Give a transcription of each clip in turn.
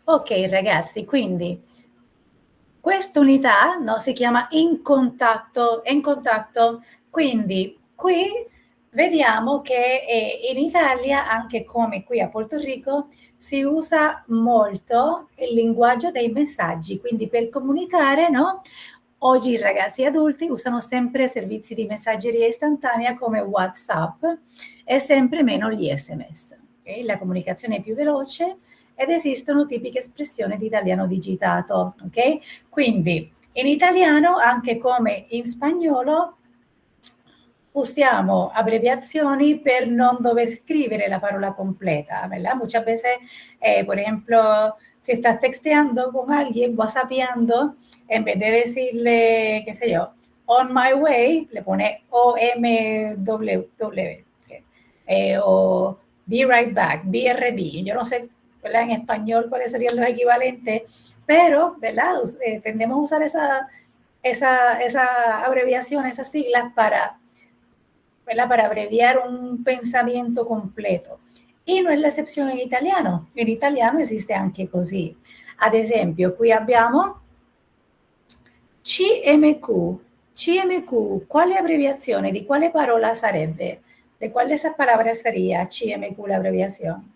Ok, ragazzi, quindi questa unità, no, si chiama in contatto, quindi qui vediamo che in Italia, anche come qui a Porto Rico, si usa molto il linguaggio dei messaggi, quindi per comunicare, no? Oggi i ragazzi adulti usano sempre servizi di messaggeria istantanea come WhatsApp e sempre meno gli SMS. Okay? La comunicazione è più veloce ed esistono tipiche espressioni di italiano digitato, ok? Quindi in italiano, anche come in spagnolo, usiamo abbreviazioni per non dover scrivere la parola completa, ¿verdad? Muchas veces, por ejemplo, si estás texteando con alguien, whatsappeando, en vez de decirle, qué sé yo, on my way, le pone OMWW, o be right back, BRB. Yo no sé, ¿verdad? En español cuáles serían los equivalentes, pero, ¿verdad? Tendemos a usar esa abreviación, esas siglas para, ¿verdad? Para abreviar un pensamiento completo. E non è l'escepzione in italiano. In italiano esiste anche così. Ad esempio, qui abbiamo CMQ. CMQ, quale abbreviazione di quale parola sarebbe? ¿De cuál de esas palabras sería CMQ la abreviación?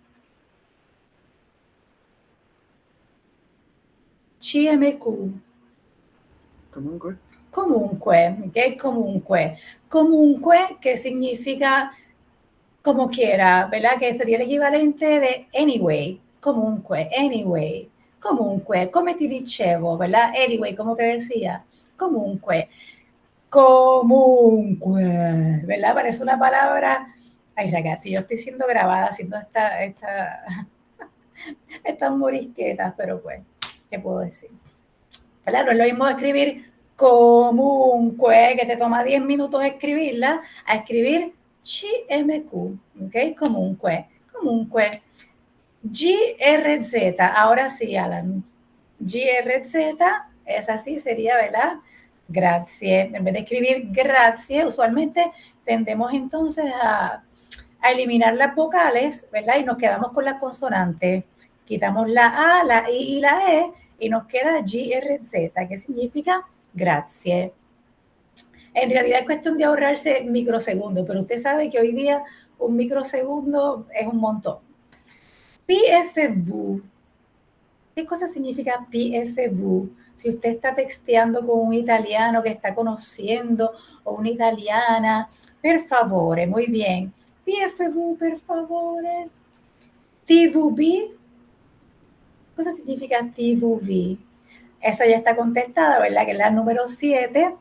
CMQ. Comunque. Comunque, ok? Comunque. Comunque, che significa como quiera, ¿verdad? Que sería el equivalente de anyway. Comunque, anyway. Comunque, come ti dicevo, ¿verdad? Anyway, como te decía. Comunque. Comunque, ¿verdad? Parece una palabra. Ay, ragazzi, yo estoy siendo grabada haciendo estas morisquetas, pero pues, ¿qué puedo decir? ¿Verdad? No es lo mismo escribir comunque, que te toma 10 minutos escribirla, a escribir CMQ, ¿ok? Comunque, comunque. GRZ, ahora sí, Alan. GRZ, es así, sería, ¿verdad? Grazie. En vez de escribir grazie, usualmente tendemos entonces a eliminar las vocales, ¿verdad? Y nos quedamos con las consonantes. Quitamos la A, la I y la E y nos queda GRZ, que significa grazie. En realidad es cuestión de ahorrarse microsegundos, pero usted sabe que hoy día un microsegundo es un montón. PFV. ¿Qué cosa significa PFV? Si usted está texteando con un italiano que está conociendo o una italiana, per favore, muy bien. PFV, per favore. TVB. ¿Cosa significa TVB? Eso ya está contestada, ¿verdad? Que es la número 7,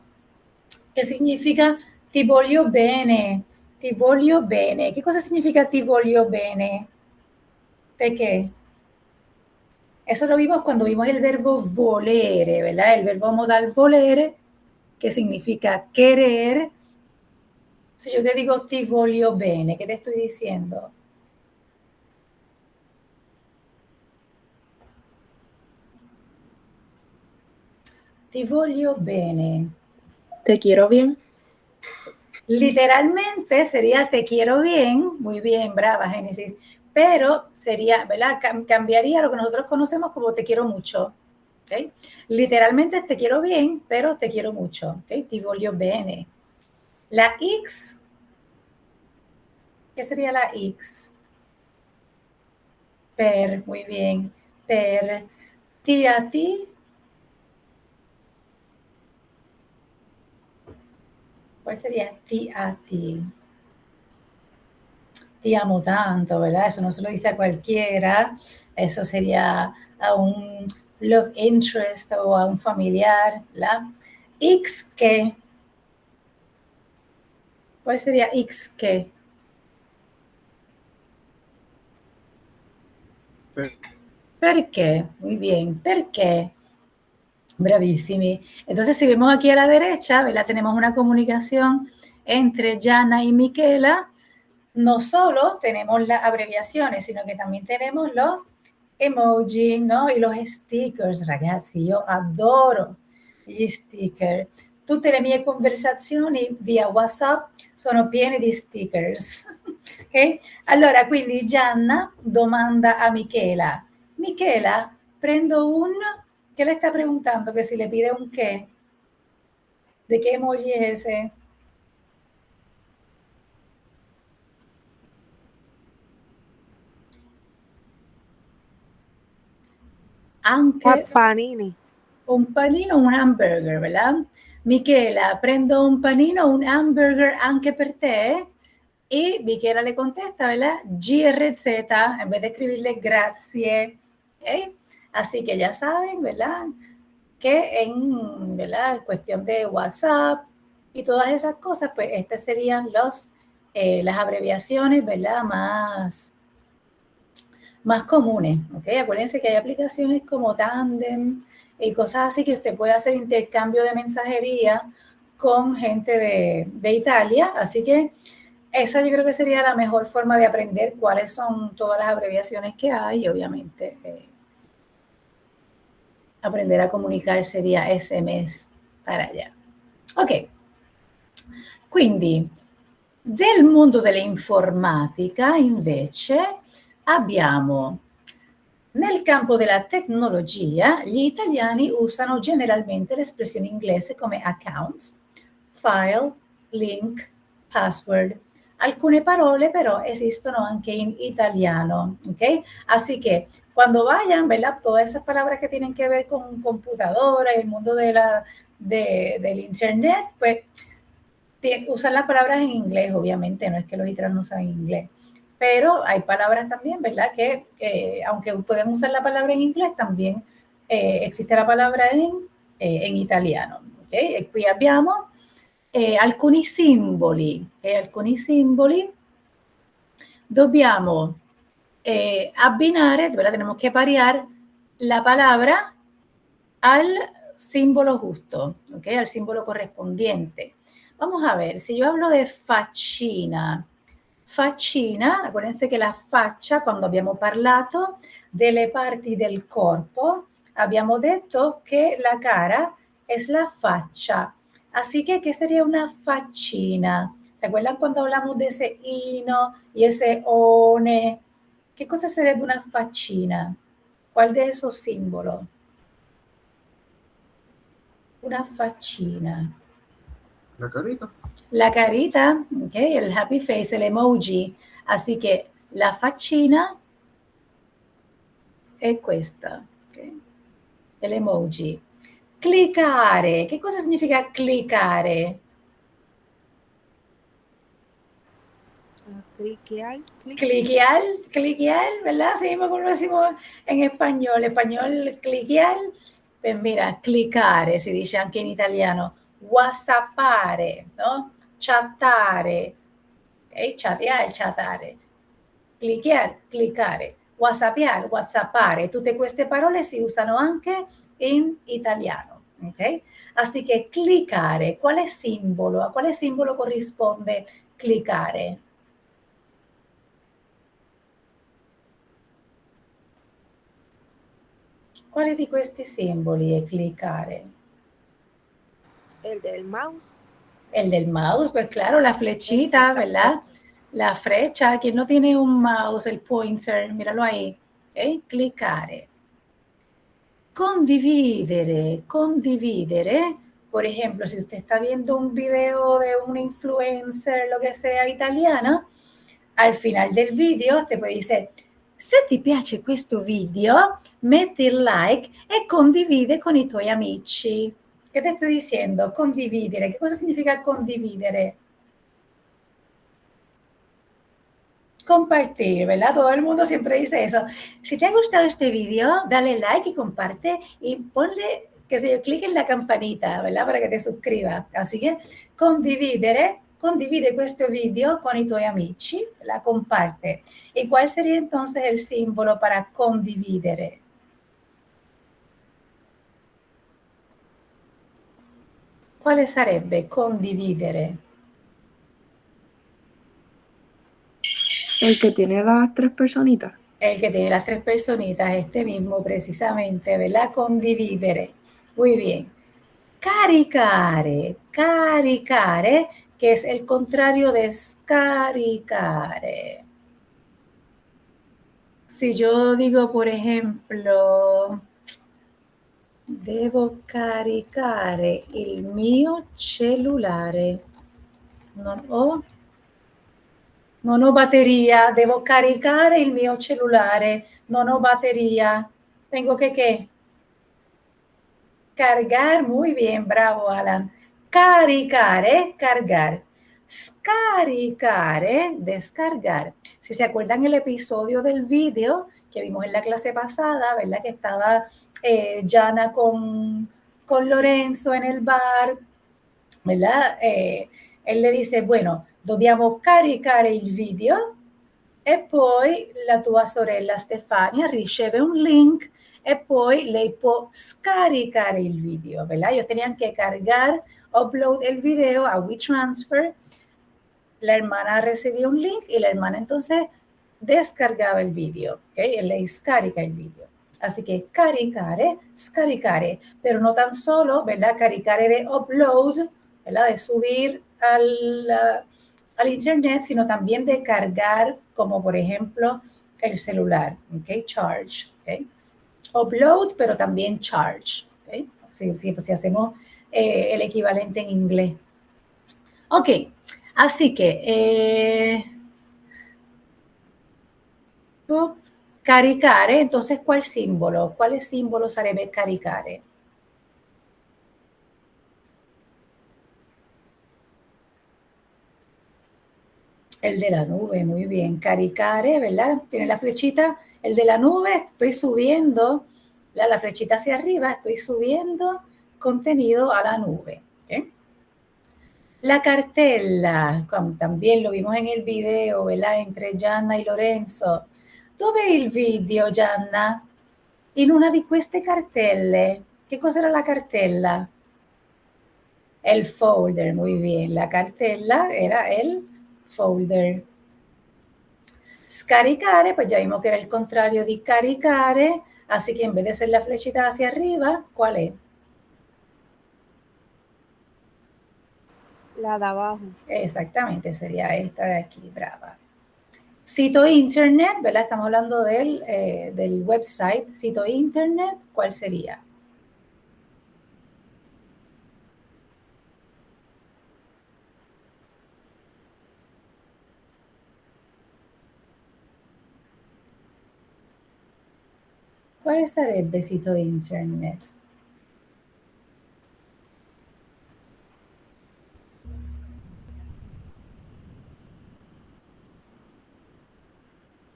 que significa ti voglio bene. Ti voglio bene. ¿Qué cosa significa ti voglio bene? ¿De qué? Eso lo vimos cuando vimos el verbo volere, ¿verdad? El verbo modal volere, que significa querer. Si yo te digo ti voglio bene, ¿qué te estoy diciendo? Ti voglio bene. Te quiero bien. Literalmente sería te quiero bien, muy bien, brava Génesis, pero sería, ¿verdad? Cambiaría lo que nosotros conocemos como te quiero mucho. ¿Okay? Literalmente te quiero bien, pero te quiero mucho. ¿Okay? Ti voglio bene. La X, ¿qué sería la X? Per, muy bien. Per ti a ti. ¿Cuál sería ti a ti? Te amo tanto, ¿verdad? Eso no se lo dice a cualquiera. Eso sería a un love interest o a un familiar, ¿verdad? X que. ¿Cuál sería X que? Perché? Muy bien. Perché? Bravissimi. Entonces, si vemos aquí a la derecha, ¿verdad? Tenemos una comunicación entre Jana y Miquela. No solo tenemos las abreviaciones, sino che también tenemos los emoji, no? E los stickers, ragazzi. Io adoro gli sticker. Tutte le mie conversazioni via WhatsApp sono piene di stickers. Ok? Allora, quindi Gianna domanda a Michela: Michela, prendo un, ¿qué le está preguntando? Que si le pide un qué. ¿De qué emoji es ese? Anche Panini. un panino, un hamburger, ¿verdad? Michela, prendo un panino, un hamburger anche per te. Y Michela le contesta, ¿verdad? GRZ, en vez de escribirle grazie. ¿Okay? Así que ya saben, ¿verdad? Que en, ¿verdad? Cuestión de WhatsApp y todas esas cosas, pues estas serían las abreviaciones, ¿verdad? Más comunes, ¿ok? Acuérdense que hay aplicaciones como Tandem y cosas así que usted puede hacer intercambio de mensajería con gente de Italia, así que esa yo creo que sería la mejor forma de aprender cuáles son todas las abreviaciones que hay y obviamente aprender a comunicarse via SMS para allá. Ok, quindi del mondo dell'informatica invece abbiamo nel campo della tecnologia gli italiani usano generalmente l'espressione inglese come account, file, link, password. Alcune parole però esistono anche in italiano, ¿ok? Así que cuando vayan, ¿verdad? Todas esas palabras que tienen que ver con computadora y el mundo del internet, pues usan las palabras en inglés, obviamente, no es que los italianos no saben inglés, pero hay palabras también, ¿verdad? Que aunque pueden usar la palabra en inglés, también existe la palabra en italiano. Okay? E qui abbiamo alcuni simboli. Alcuni simboli dobbiamo abbinare, ¿verdad? Tenemos que parear la palabra al símbolo justo, ¿ok? Al símbolo correspondiente. Vamos a ver, si yo hablo de faccina, faccina, acuérdense che la faccia, quando abbiamo parlato delle parti del corpo, abbiamo detto che la cara es la faccia. Así que, ¿qué sería una faccina? ¿Se acuerdan cuando hablamos de ese ino y ese one? ¿Qué cosa sería una faccina? ¿Cuál de esos símbolos? Una faccina. La carita. La carita, ok, el happy face, el emoji. Así que la faccina è questa, okay? El emoji. Cliccare, che cosa significa cliccare? Cliquear. Cliquear, ¿verdad? Así mismo como lo decimos en español, cliquear. Pues mira, cliccare si dice anche in italiano, whatsappare, no? Chattare, ok? Chatear, chattare. Cliccare, whatsappiare, whatsappare. Tutte queste parole si usano anche in italiano, ok? Así que cliccare, ¿cuál símbolo? ¿A cuál símbolo corrisponde cliccare? Quale di questi simboli è cliccare? El del mouse. El del mouse, pues claro, la flechita, ¿verdad? La flecha, quien no tiene un mouse, el pointer, míralo ahí. ¿Okay? Cliccare. Condividere. Por ejemplo, si usted está viendo un video de un influencer, lo que sea, italiana, al final del video te puede dire, se ti piace questo video, metti il like e condivide con i tuoi amici. ¿Qué te estoy diciendo? Condividere. ¿Qué cosa significa condividere? Compartir, ¿verdad? Todo el mundo siempre dice eso. Si te ha gustado este video, dale like y comparte y ponle, qué sé yo, clic en la campanita, ¿verdad? Para que te suscribas. Así que condivide questo video con i tuoi amici, la comparte. ¿Y cuál sería entonces el símbolo para condividere? Quale sarebbe condividere? El que tiene las tres personitas. El que tiene las tres personitas, este mismo precisamente, ¿verdad? Condividere. Muy bien. Caricare, que es el contrario de scaricare. Si yo digo, por ejemplo, Devo caricare il mio cellulare. Non ho batería. Devo caricare il mio cellulare. Non ho batería. Tengo que ¿qué? Cargar. Muy bien, bravo, Alan. Caricare, cargar. Scaricare, descargar. Si se acuerdan el episodio del video que vimos en la clase pasada, ¿verdad? Que estaba Jana con Lorenzo en el bar, ¿verdad? Él le dice, bueno, dobbiamo caricare il video e poi la tua sorella Stefania riceve un link e poi lei può scaricare il video, ¿verdad? Ellos tenían que cargar, upload el video a WeTransfer. La hermana recibía un link y la hermana entonces descargaba el video, ¿ok? Lei scarica il video. Así que caricare, scaricare, pero no tan solo, ¿verdad? Caricare de upload, ¿verdad? De subir al internet, sino también de cargar, como por ejemplo el celular, ¿ok? Charge, ¿ok? Upload, pero también charge, ¿ok? Si hacemos el equivalente en inglés. Ok, así que caricare, entonces, ¿cuál símbolo? ¿Cuál símbolo sarebbe caricare? El de la nube, muy bien. Caricare, ¿verdad? Tiene la flechita. El de la nube, estoy subiendo la flechita hacia arriba, estoy subiendo contenido a la nube. ¿Okay? La cartella, como también lo vimos en el video, ¿verdad? Entre Gianna y Lorenzo. Dov'è il video, Gianna? In una di queste cartelle. Che cos'era la cartella? El folder, muy bien. La cartella era el folder. Scaricare, pues ya vimos que era el contrario de caricare, así que en vez de ser la flechita hacia arriba, ¿cuál es? La de abajo. Exactamente, sería esta de aquí, brava. Sitio internet, ¿verdad? Estamos hablando del website. Sitio internet, ¿cuál sería? Quale sarebbe sito internet?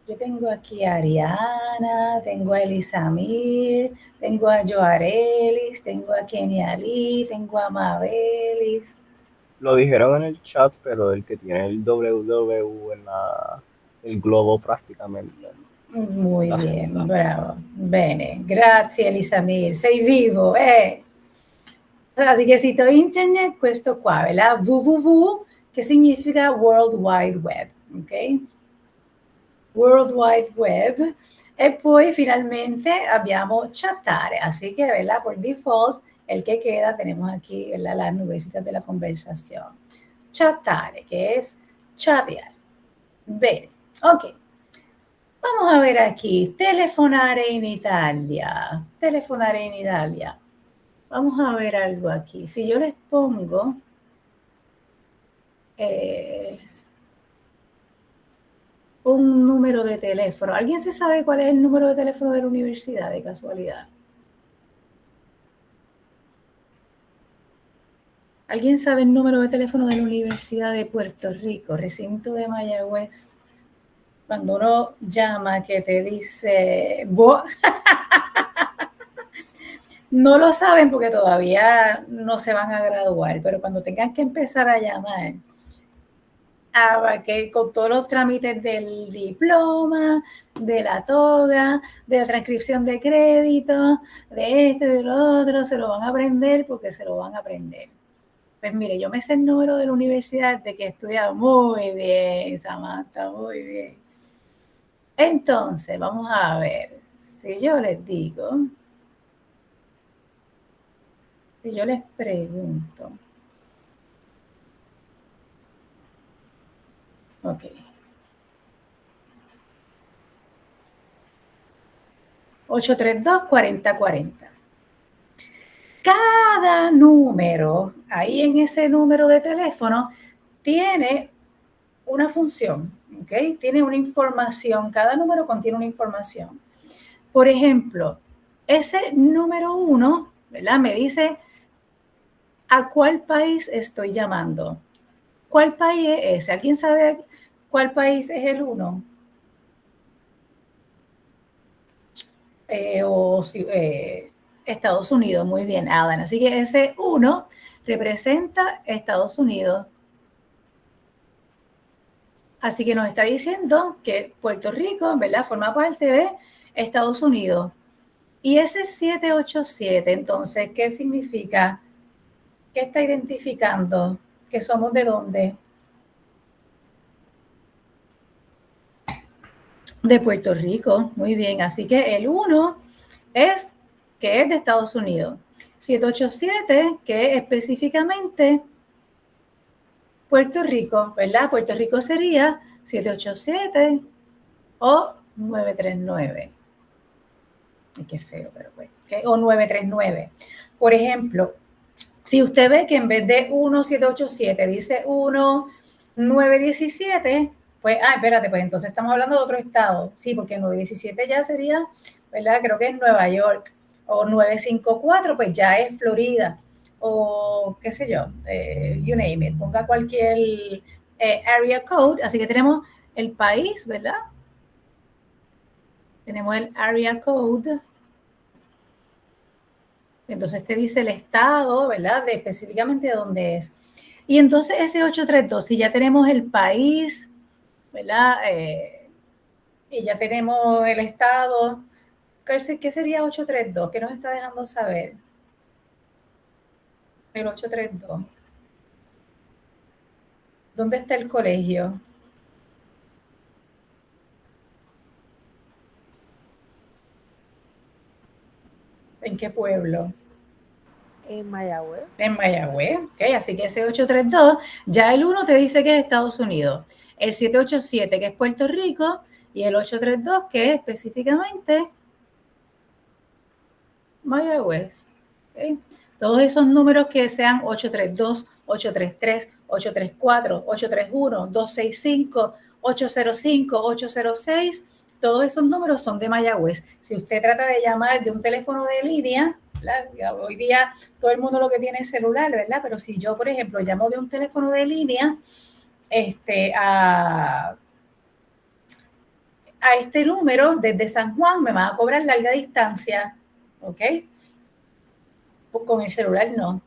Yo tengo aquí a Ariana, tengo a Elisamir, tengo a Joarelis, tengo a Kenia Lee, tengo a Mabelis. Lo dijeron en el chat, pero el que tiene el www en el globo prácticamente. Muy La bien, segunda. bravo. Bene, grazie Elisamir, sei vivo, eh? Así que sito internet, questo qua, ¿verdad? www, che significa World Wide Web, ok? World Wide Web. E poi finalmente abbiamo chattare, así que, ¿verdad? Por default, el que queda, tenemos aquí, ¿verdad? Las nubecitas de la conversación. Chattare, que es chatear. Bene, ok. Vamos a ver aquí, telefonare in Italia. Telefonare in Italia. Vamos a ver algo aquí. Si yo les pongo un número de teléfono. ¿Alguien se sabe cuál es el número de teléfono de la universidad de casualidad? ¿Alguien sabe el número de teléfono de la Universidad de Puerto Rico, recinto de Mayagüez? Cuando uno llama que te dice... No lo saben porque todavía no se van a graduar, pero cuando tengan que empezar a llamar, que con todos los trámites del diploma, de la toga, de la transcripción de crédito, de esto y de lo otro, se lo van a aprender porque se lo van a aprender. Pues mire, yo me sé el número de la universidad de que he estudiado muy bien, Samantha, muy bien. Entonces, vamos a ver, si yo les digo, si yo les pregunto, ok. 832-4040. Cada número, ahí en ese número de teléfono, tiene una función, ¿ok? Tiene una información, cada número contiene una información. Por ejemplo, ese número 1, ¿verdad? Me dice a cuál país estoy llamando. ¿Cuál país es ese? ¿Alguien sabe cuál país es el 1? Estados Unidos, muy bien, Alan. Así que ese 1 representa Estados Unidos. Así que nos está diciendo que Puerto Rico, ¿verdad?, forma parte de Estados Unidos. Y ese 787, entonces, ¿qué significa? ¿Qué está identificando? ¿Que somos de dónde? De Puerto Rico, muy bien. Así que el 1 es que es de Estados Unidos. 787, que es específicamente Puerto Rico, ¿verdad? Puerto Rico sería 787 o 939. Ay, qué feo, pero pues. O 939. Por ejemplo, si usted ve que en vez de 1787 dice 1917, pues, espérate, pues entonces estamos hablando de otro estado. Sí, porque 917 ya sería, ¿verdad? Creo que es Nueva York. O 954, pues ya es Florida. O qué sé yo, you name it. Ponga cualquier area code. Así que tenemos el país, ¿verdad? Tenemos el area code. Entonces te dice el estado, ¿verdad? De específicamente de dónde es. Y entonces ese 832, si ya tenemos el país, ¿verdad? Y ya tenemos el estado, ¿qué sería 832? ¿Qué nos está dejando saber? El 832. ¿Dónde está el colegio? ¿En qué pueblo? En Mayagüez. En Mayagüez, ¿ok? Así que ese 832, ya el 1 te dice que es Estados Unidos, el 787 que es Puerto Rico y el 832 que es específicamente Mayagüez. ¿Okay? Todos esos números que sean 832, 833, 834, 831, 265, 805, 806, todos esos números son de Mayagüez. Si usted trata de llamar de un teléfono de línea, ¿verdad? Hoy día todo el mundo lo que tiene es celular, ¿verdad? Pero si yo, por ejemplo, llamo de un teléfono de línea a este número desde San Juan, me van a cobrar larga distancia, ¿ok? Con el celular no.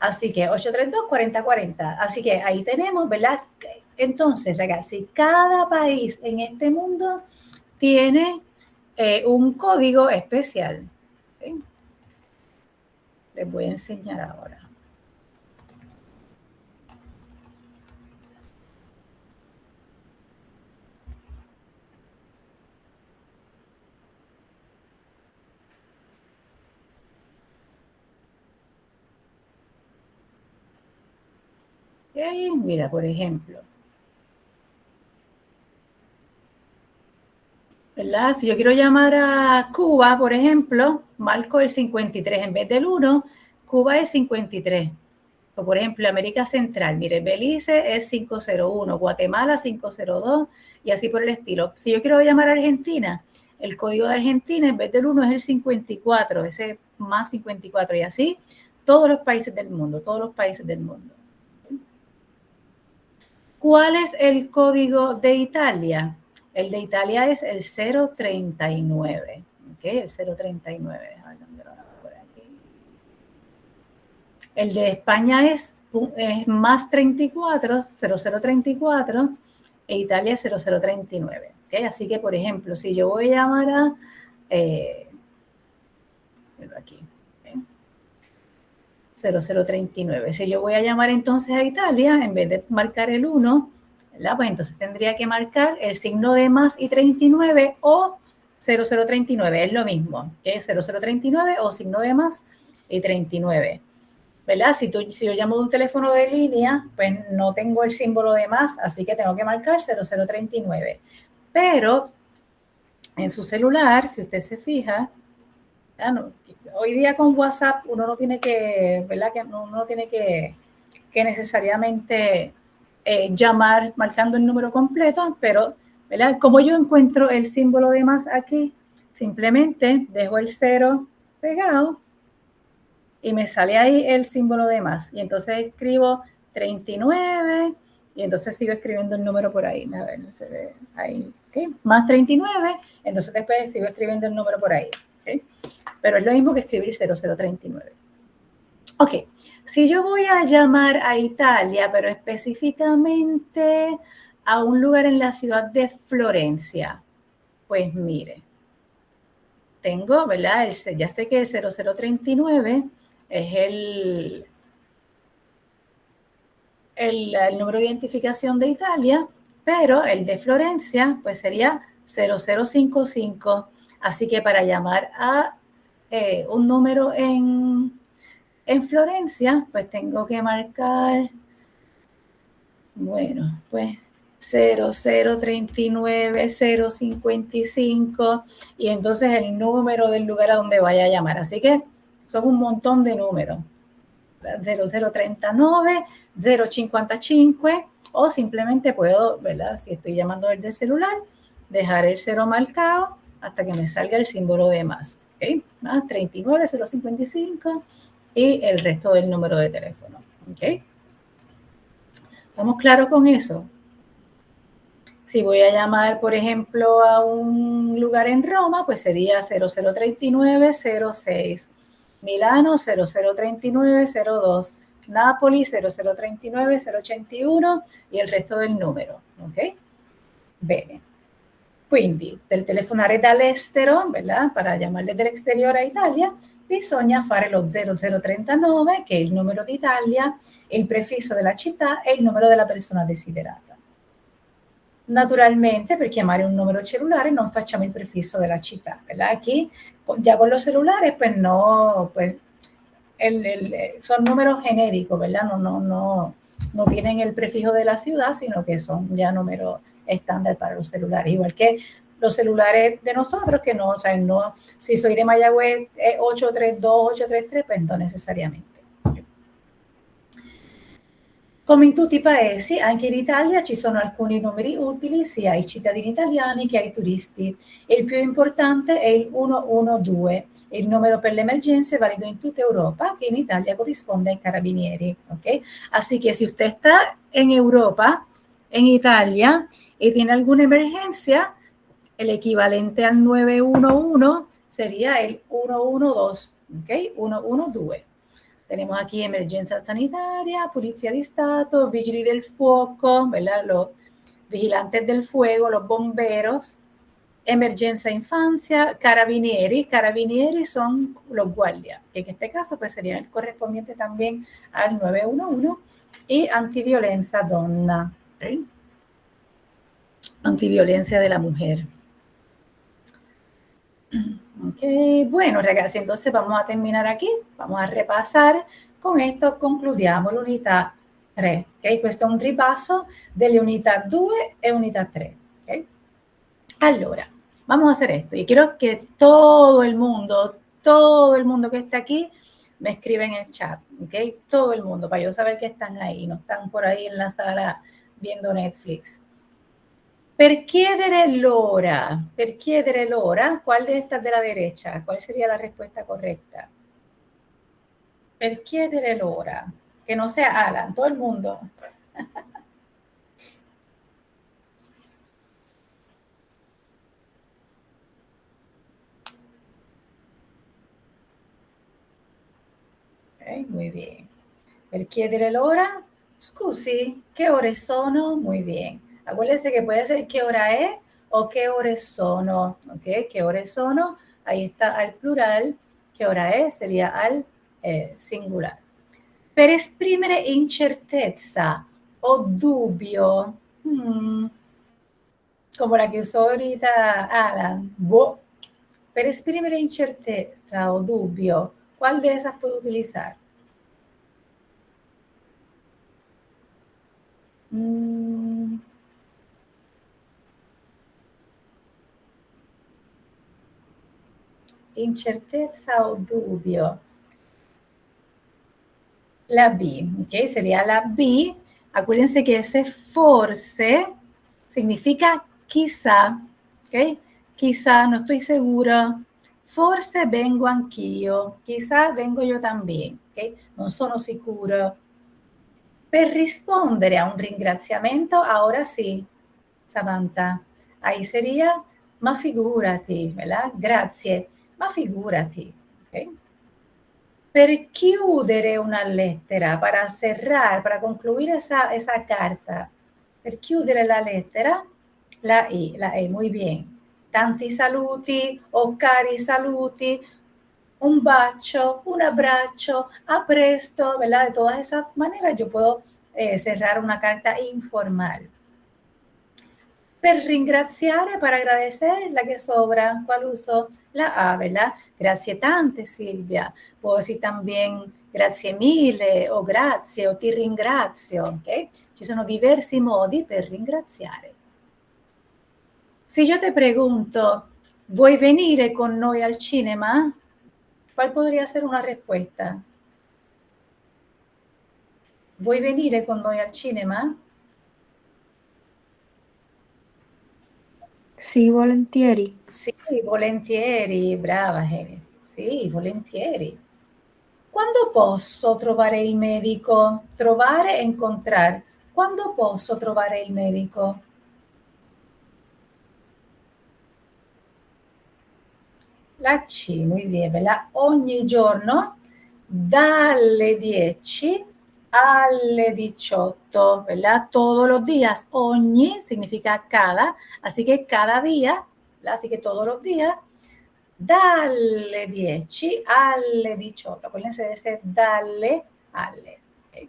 Así que 832-4040. Así que ahí tenemos, ¿verdad? Entonces, si cada país en este mundo tiene un código especial. ¿Okay? Les voy a enseñar ahora. Okay, mira, por ejemplo, ¿verdad? Si yo quiero llamar a Cuba, por ejemplo, marco el 53 en vez del 1, Cuba es 53. O por ejemplo, América Central, mire, Belice es 501, Guatemala 502 y así por el estilo. Si yo quiero llamar a Argentina, el código de Argentina en vez del 1 es el 54, ese más 54 y así todos los países del mundo, todos los países del mundo. ¿Cuál es el código de Italia? El de Italia es el 039. ¿Okay? El 039. Por aquí. El de España es más 34, 0034, e Italia es 0039. ¿Okay? Así que, por ejemplo, si yo voy a llamar a... aquí. 0039. Si yo voy a llamar entonces a Italia, en vez de marcar el 1, ¿verdad? Pues entonces tendría que marcar el signo de más y 39 o 0039, es lo mismo, que es 0039 o signo de más y 39. ¿Verdad? Si yo llamo de un teléfono de línea, pues no tengo el símbolo de más, así que tengo que marcar 0039. Pero en su celular, si usted se fija, Hoy día con WhatsApp uno no tiene que, ¿verdad? Que uno no tiene que necesariamente llamar marcando el número completo, pero, ¿verdad? Como yo encuentro el símbolo de más aquí, simplemente dejo el 0 pegado y me sale ahí el símbolo de más. Y entonces escribo 39 y entonces sigo escribiendo el número por ahí. A ver, se ve ahí, ¿ok? Más 39, entonces después sigo escribiendo el número por ahí, ¿ok? Pero es lo mismo que escribir 0039. Ok, si yo voy a llamar a Italia, pero específicamente a un lugar en la ciudad de Florencia, pues mire, tengo, ¿verdad? Ya sé que el 0039 es el número de identificación de Italia, pero el de Florencia, pues sería 0055. Así que para llamar a un número en Florencia, pues tengo que marcar, bueno, pues 0039, 055 y entonces el número del lugar a donde vaya a llamar. Así que son un montón de números. 0039, 055 o simplemente puedo, ¿verdad? Si estoy llamando desde el celular, dejar el 0 marcado hasta que me salga el símbolo de más. ¿Okay? Más 39, 055 y el resto del número de teléfono. ¿Okay? ¿Estamos claros con eso? Si voy a llamar, por ejemplo, a un lugar en Roma, pues sería 003906. Milano 003902. Napoli 0039-081 e il resto del numero, ok? Bene. Quindi per telefonare dall'estero, per chiamare dall'esteriore a Italia, bisogna fare lo 0039, che è il numero d'Italia, il prefisso della città e il numero della persona desiderata. Naturalmente, per chiamare un numero cellulare non facciamo il prefisso della città, ¿verdad? Aquí, ya con los celulares, pues no, pues son números genéricos, ¿verdad? No tienen el prefijo de la ciudad, sino que son ya números estándar para los celulares. Igual que los celulares de nosotros, que no, o sea, no, si soy de Mayagüez 832, 833, pues no necesariamente. Come in tutti i paesi, anche in Italia ci sono alcuni numeri utili sia ai cittadini italiani che ai turisti. Il più importante è il 112, il numero per le emergenze valido in tutta Europa, che in Italia corrisponde ai carabinieri. ¿Okay? Así que si usted está en Europa, en Italia, y tiene alguna emergencia, el equivalente al 911 sería el 112, ¿ok? 112. Tenemos aquí emergencia sanitaria, policía di Stato, vigili del fuoco, ¿verdad? Los vigilantes del fuego, los bomberos, emergencia infancia, carabinieri. Carabinieri son los guardias, que en este caso pues sería el correspondiente también al 911 y antiviolenza donna, ¿okay? Antiviolencia de la mujer. Ok, bueno ragazzi, entonces vamos a terminar aquí, vamos a repasar, con esto concludiamo l'unità 3, ok? Questo è un ripasso delle unità 2 e unità 3, ok? Allora, vamos a hacer esto y quiero que todo el mundo que está aquí me escribe en el chat, ok? Todo el mundo, para yo saber que están ahí, no están por ahí en la sala viendo Netflix. Per chiedere l'ora, ¿cuál de estas de la derecha? ¿Cuál sería la respuesta correcta? Per chiedere l'ora, que no sea Alan, todo el mundo. Okay, muy bien. Per chiedere l'ora, scusi, ¿qué ore sono? Muy bien. Acuérdense que puede ser qué hora es o qué ore sono, ¿ok? ¿Qué ore sono? Ahí está al plural. ¿Qué hora es? Sería al singular. Per esprimere incertezza o dubbio, como la que usó ahorita Alan, per esprimere incertezza o dubbio, ¿cuál de esas puedo utilizar? incerteza o dubbio. La B, ¿ok? Sería la B. Acuérdense que ese forse significa quizá, ¿ok? Quizá, no estoy segura. Forse vengo anch'io, chissà vengo io también, ok? Non sono sicura. Per rispondere a un ringraziamento, ahora sí, Samantha, ahí sería, ma figurati, ¿verdad? Grazie, ma figurati, ok? Per chiudere una lettera, para cerrar, para concluir esa carta, per chiudere la lettera, la E, muy bien. Tanti saluti o cari saluti, un bacio, un abbraccio, a presto, ¿verdad? De todas esas maneras yo puedo cerrar una carta informal. Per ringraziare, para agradecer, la que sobra, ¿cuál uso? La A, ¿verdad? Grazie tante, Silvia. Puedo decir también grazie mille o grazie o ti ringrazio, ok? Ci sono diversi modi per ringraziare. Se yo te pregunto, ¿vuoi venire con noi al cinema? ¿Cuál podría ser una respuesta? ¿Vuoi venire con noi al cinema? Sì, volentieri. Sì, volentieri, brava Genesi. Sì, volentieri. Quando posso trovare il medico? Trovare e incontrare. Quando posso trovare il medico? La C, muy bien, ¿verdad? Ogni giorno dalle 10 alle 18, ¿verdad? Todos los días. Ogni significa cada, así que cada día, ¿verdad? Así que todos los días, dalle 10 alle 18. Acuérdense de ese dalle alle. Okay.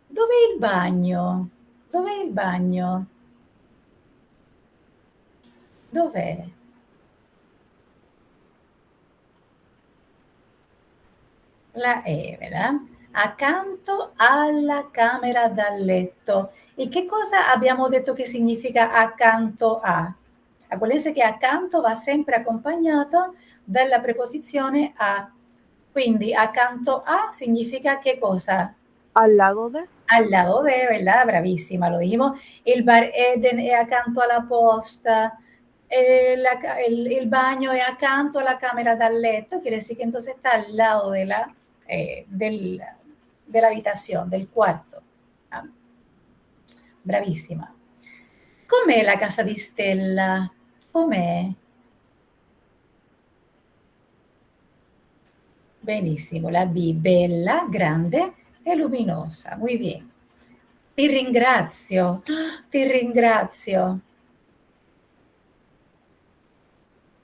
Dov'è il bagno? Dov'è il bagno? Dov'è? La E, ¿verdad? Accanto alla camera da letto. ¿Y qué cosa abbiamo detto che significa accanto a? Acuérdense che accanto va sempre accompagnato dalla preposizione a. Quindi accanto a significa che cosa? Al lado de. Al lado de, ¿verdad? Bravísima, lo dijimos. Il bar Eden è accanto alla posta, il bagno è accanto alla camera da letto, quiere decir que entonces está al lado de la habitación, del cuarto. Ah, bravissima. Com'è la casa di Stella? Com'è? Benissimo, la B, bella, grande e luminosa. Muy bien. Ti ringrazio, ti ringrazio.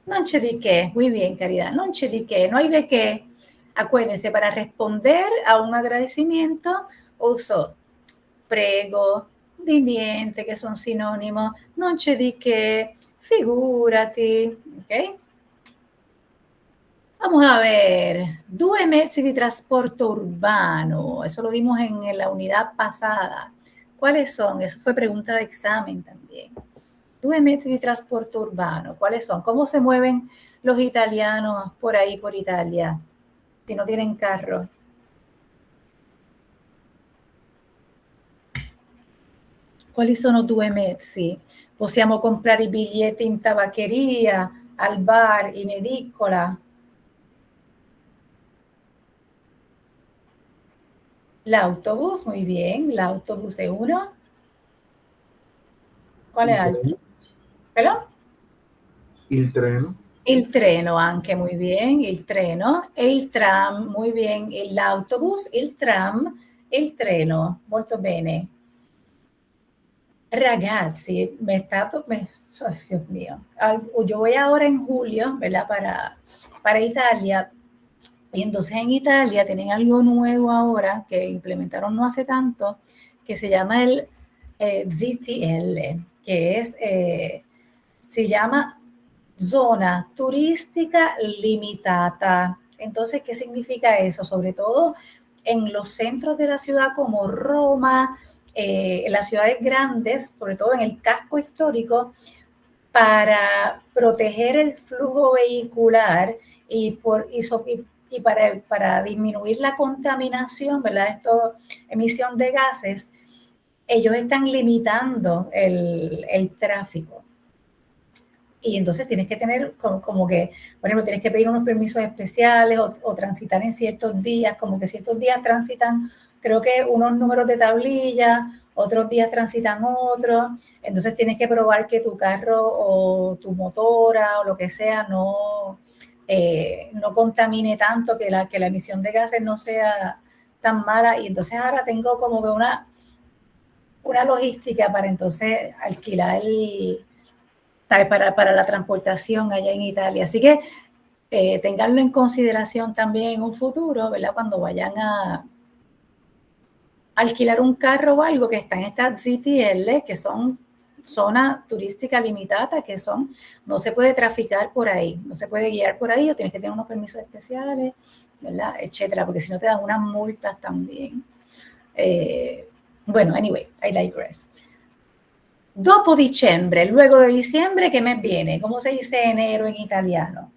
Non c'è di qué, muy bien, Caridad, non c'è di qué, no hay de qué. Acuérdense, para responder a un agradecimiento uso prego, di niente, che sono sinonimo, non c'è di qué, figurati, ok? Vamos a ver, 2 mezzi di trasporto urbano, eso lo dimos en la unidad pasada. ¿Cuáles son? Eso fue pregunta de examen también. 2 mezzi di trasporto urbano, ¿cuáles son? ¿Cómo se mueven los italianos por ahí, por Italia, si no tienen carro? Quali sono 2 mezzi? Possiamo comprare i biglietti in tabaccheria, al bar, in edicola. L'autobus, muy bien, l'autobus è uno. Quale altro? ¿Perdón? Il treno. Il treno anche, muy bien, il treno. E il tram, muy bien, l'autobus, il tram e il treno, molto bene. Ragazzi, oh, Dios mío, yo voy ahora en julio, ¿verdad? Para Italia. Y entonces en Italia tienen algo nuevo ahora que implementaron no hace tanto, que se llama el ZTL, que es, se llama Zona Turística Limitada. Entonces, ¿qué significa eso? Sobre todo en los centros de la ciudad como Roma, en las ciudades grandes, sobre todo en el casco histórico, para proteger el flujo vehicular y para disminuir la contaminación, ¿verdad? Esto, emisión de gases, ellos están limitando el tráfico. Y entonces tienes que tener como que, por ejemplo, tienes que pedir unos permisos especiales o transitar en ciertos días, como que ciertos días transitan, creo que unos números de tablilla, otros días transitan otros. Entonces tienes que probar que tu carro o tu motora o lo que sea no contamine tanto, que la emisión de gases no sea tan mala. Y entonces ahora tengo como que una logística para entonces alquilar para la transportación allá en Italia. Así que tenganlo en consideración también en un futuro, ¿verdad? Cuando vayan a alquilar un carro o algo, que están estas ZTL, que son zona turística limitada, que no se puede traficar por ahí, no se puede guiar por ahí, o tienes que tener unos permisos especiales, ¿verdad? Etcétera, porque si no te dan unas multas también. Bueno, anyway, I digress. Dopo dicembre, luego de diciembre, ¿qué mes viene? ¿Cómo se dice enero en italiano?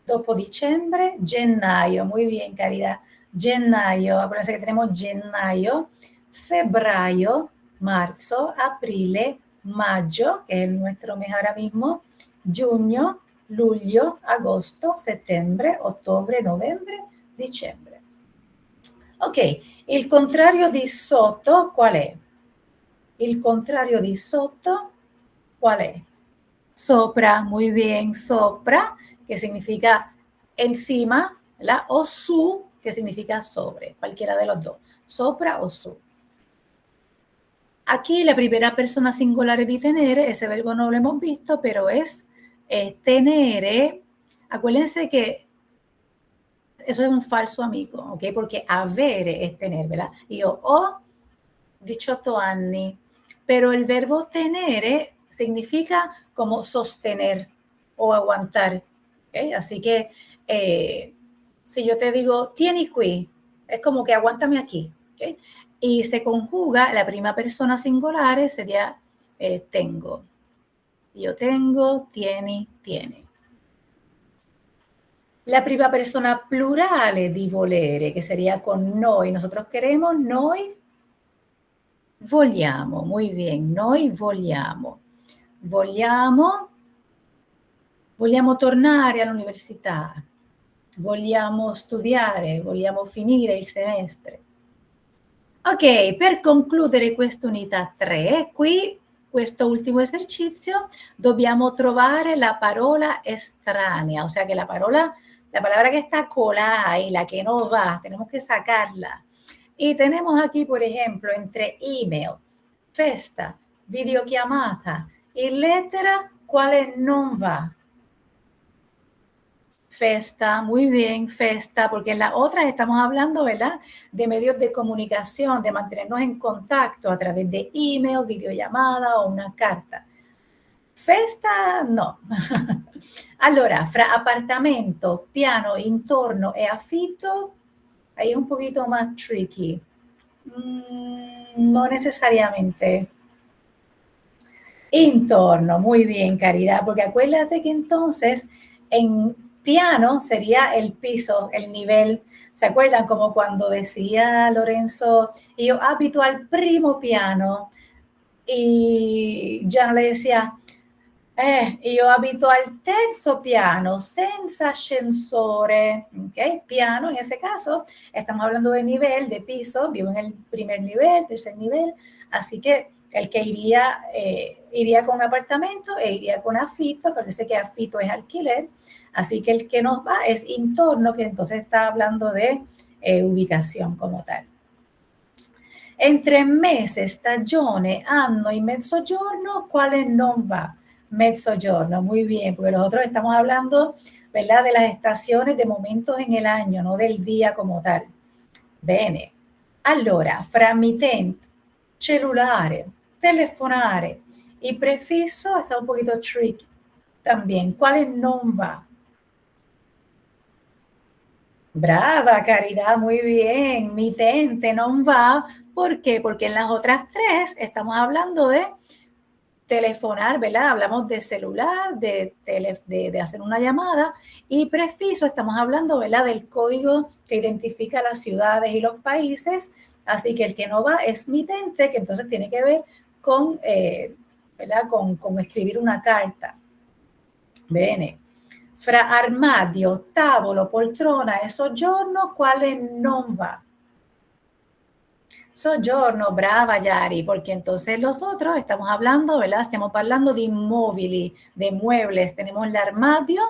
Dopo diciembre, gennaio. Muy bien, Caridad. Gennaio, acuérdense que tenemos gennaio, febbraio, marzo, aprile, maggio, que es nuestro mes ahora mismo, giugno, luglio, agosto, settembre, ottobre, novembre, dicembre. Ok, il contrario di sotto, qual è? Il contrario di sotto, ¿cuál es? Sopra, muy bien, sopra, que significa encima, ¿verdad? O su, que significa sobre, cualquiera de los dos, sopra o su. Aquí la primera persona singular di tenere, ese verbo no lo hemos visto, pero es tenere. Acuérdense que eso es un falso amigo, ¿ok? Porque avere es tener, ¿verdad? Io ho 18 anni, pero el verbo tenere significa como sostener o aguantar. ¿Okay? Así que si yo te digo tieni qui, es como que aguántame aquí. ¿Okay? Y se conjuga, la primera persona singular sería tengo. Yo tengo, tieni, tiene. La prima persona plurale di volere, che sería con noi. Nosotros queremos, noi vogliamo, muy bien, noi vogliamo. Vogliamo tornare all'università, vogliamo studiare, vogliamo finire il semestre. Ok, per concludere questa unità 3, qui, questo ultimo esercizio, dobbiamo trovare la parola estranea, o sea que la palabra que está colada y la que no va, tenemos que sacarla. Y tenemos aquí, por ejemplo, entre email, festa, videochiamata y lettera, ¿cuál no va? Festa, muy bien, festa, porque en las otras estamos hablando, ¿verdad?, de medios de comunicación, de mantenernos en contacto a través de email, videollamada o una carta. Festa, no. Allora, fra appartamento, piano, intorno e affitto, ahí es un poquito más tricky. No necesariamente. Intorno, muy bien, Caridad, porque acuérdate que entonces en piano sería el piso, el nivel. ¿Se acuerdan? Como cuando decía Lorenzo, io abito al primo piano, y Gianna le decía, io abito al terzo piano, senza ascensore. ¿Okay? Piano, en ese caso, estamos hablando de nivel, de piso, vivo en el primer nivel, tercer nivel, así que el que iría con apartamento e iría con affitto, parece que affitto es alquiler, así que el que nos va es intorno, que entonces está hablando de ubicación como tal. Entre mese, stagione, anno y mezzogiorno, ¿cuál no va? Mezzogiorno, muy bien, porque nosotros estamos hablando, ¿verdad?, de las estaciones, de momentos en el año, no del día como tal. Bene. Allora, fra mittente, cellulare, telefonare y prefisso está un poquito tricky también. ¿Cuál no va? Brava, Caridad, muy bien. Mittente no va. ¿Por qué? Porque en las otras tres estamos hablando de telefonar, ¿verdad? Hablamos de celular, de hacer una llamada, y prefijo, estamos hablando, ¿verdad?, del código que identifica las ciudades y los países. Así que el que no va es mitente, que entonces tiene que ver con, ¿verdad?, con escribir una carta. Bene. Fra armadio, tavolo, poltrona e soggiorno, quale non va? Soggiorno, brava Yari, porque entonces los otros estamos hablando, ¿verdad? Estamos hablando de inmóviles, de muebles. Tenemos el armadio,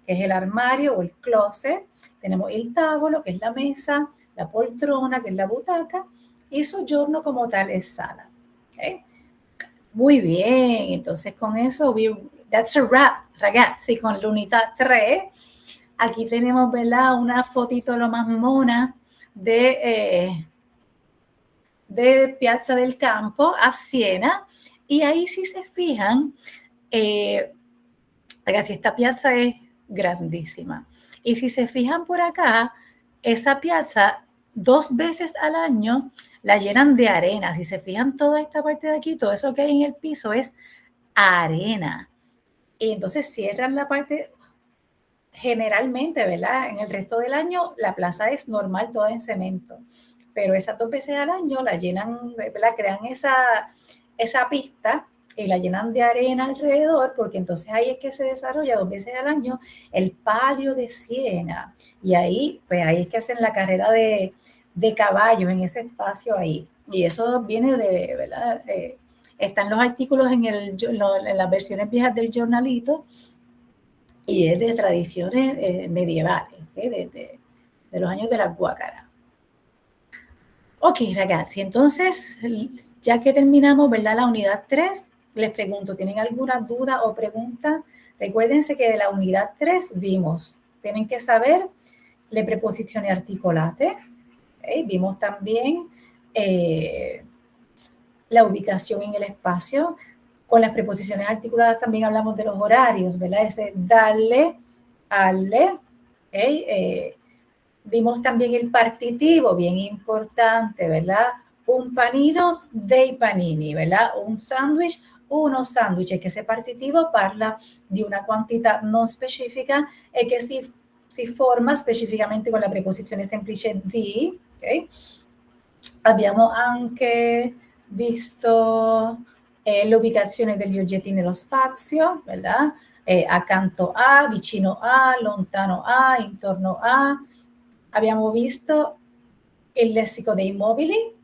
que es el armario o el closet. Tenemos el tavolo, que es la mesa, la poltrona, que es la butaca, y soggiorno como tal es sala. ¿Okay? Muy bien, entonces con eso, that's a wrap, ragazzi, con la unidad 3. Aquí tenemos, ¿verdad?, una fotito lo más mona de Piazza del Campo a Siena, y ahí si se fijan, ragazzi, esta piazza es grandísima, y si se fijan por acá, esa piazza 2 veces al año la llenan de arena. Si se fijan, toda esta parte de aquí, todo eso que hay en el piso es arena, y entonces cierran la parte. Generalmente, ¿verdad?, en el resto del año la plaza es normal, toda en cemento, pero esas 2 veces al año la llenan, ¿verdad?, crean esa pista y la llenan de arena alrededor, porque entonces ahí es que se desarrolla 2 veces al año el Palio de Siena, y ahí, pues ahí es que hacen la carrera de caballos en ese espacio ahí, y eso viene de, ¿verdad?, están los artículos en las versiones viejas del Giornalito, y es de tradiciones medievales, de los años de la guácara. Ok, ragazzi, entonces, ya que terminamos, ¿verdad?, la unidad 3, les pregunto, ¿tienen alguna duda o pregunta? Recuérdense que de la unidad 3 vimos, tienen que saber le preposizioni articolate, ¿okay? Vimos también la ubicación en el espacio. Con las preposiciones articuladas también hablamos de los horarios, ¿verdad? Ese dalle, alle, ¿okay? Vimos también el partitivo, bien importante, ¿verdad? Un panino, dei panini, ¿verdad? Un sándwich, uno sándwich, che ese partitivo parla di una quantità non specifica e che si forma specificamente con la preposizione semplice di, ok? Abbiamo anche visto l'ubicazione degli oggetti nello spazio, ¿verdad? Accanto a, vicino a, lontano a, intorno a. Abbiamo visto il lessico dei mobili,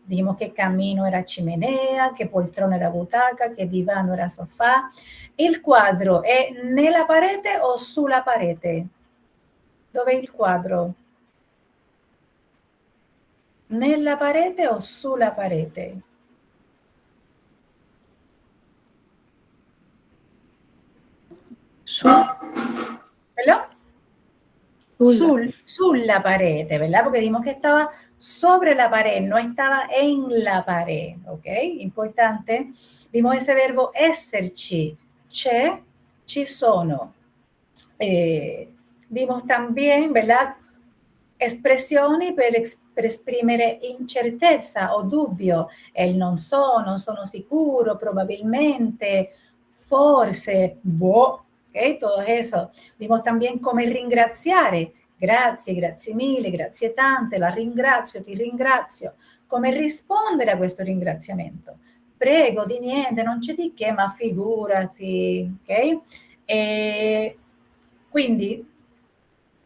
dijimos che camino era chimenea, che poltrona era butaca, che divano era sofà. Il quadro è nella parete o sulla parete? Dov'è il quadro? Nella parete o sulla parete? ¿Verdad? Sulla parete, ¿verdad? Porque dijimos que estaba sobre la pared, no estaba en la pared, ¿ok? Importante. Vimos ese verbo esserci, c'è, ci sono. Vimos también, ¿verdad?, espressioni per esprimere incertezza o dubbio, il non sono sicuro, probabilmente, forse, boh, ¿ok? Todo eso. Vimos también come ringraziare, grazie, grazie mille, grazie tante, la ringrazio, ti ringrazio. Come rispondere a questo ringraziamento? Prego, di niente, non c'è di che, ma figurati, ok? Quindi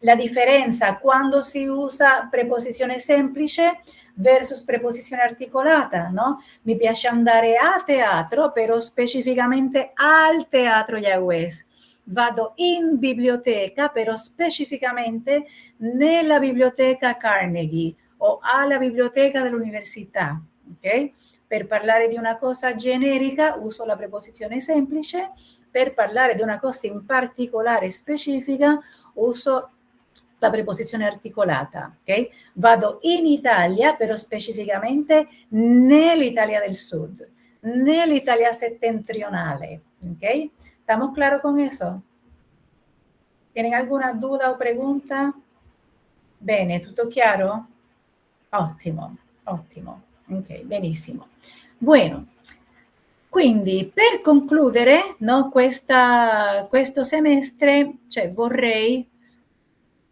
la differenza quando si usa preposizione semplice versus preposizione articolata, no? Mi piace andare a teatro, però specificamente al Teatro Yagüez. Vado in biblioteca, però specificamente nella biblioteca Carnegie o alla biblioteca dell'università, ok? Per parlare di una cosa generica uso la preposizione semplice, per parlare di una cosa in particolare specifica uso la preposizione articolata, ok? Vado in Italia, però specificamente nell'Italia del Sud, nell'Italia settentrionale, ok? ¿Estamos claros con eso? ¿Tienen alguna duda o pregunta? Bene, tutto chiaro? Ottimo, ottimo. Ok, benissimo. Bueno, Quindi, per concludere, no, questo semestre, cioè, vorrei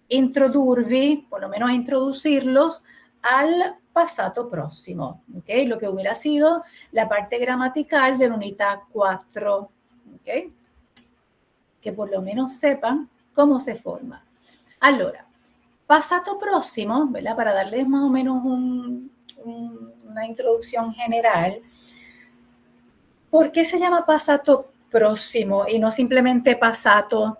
introdurvi, por lo menos introducirlos al pasado próximo, ¿ok? Lo que hubiera sido la parte gramatical de la unidad 4, ¿ok? Que por lo menos sepan cómo se forma. Allora, pasado próximo, ¿verdad? Para darles más o menos una introducción general. ¿Por qué se llama passato prossimo e non simplemente passato?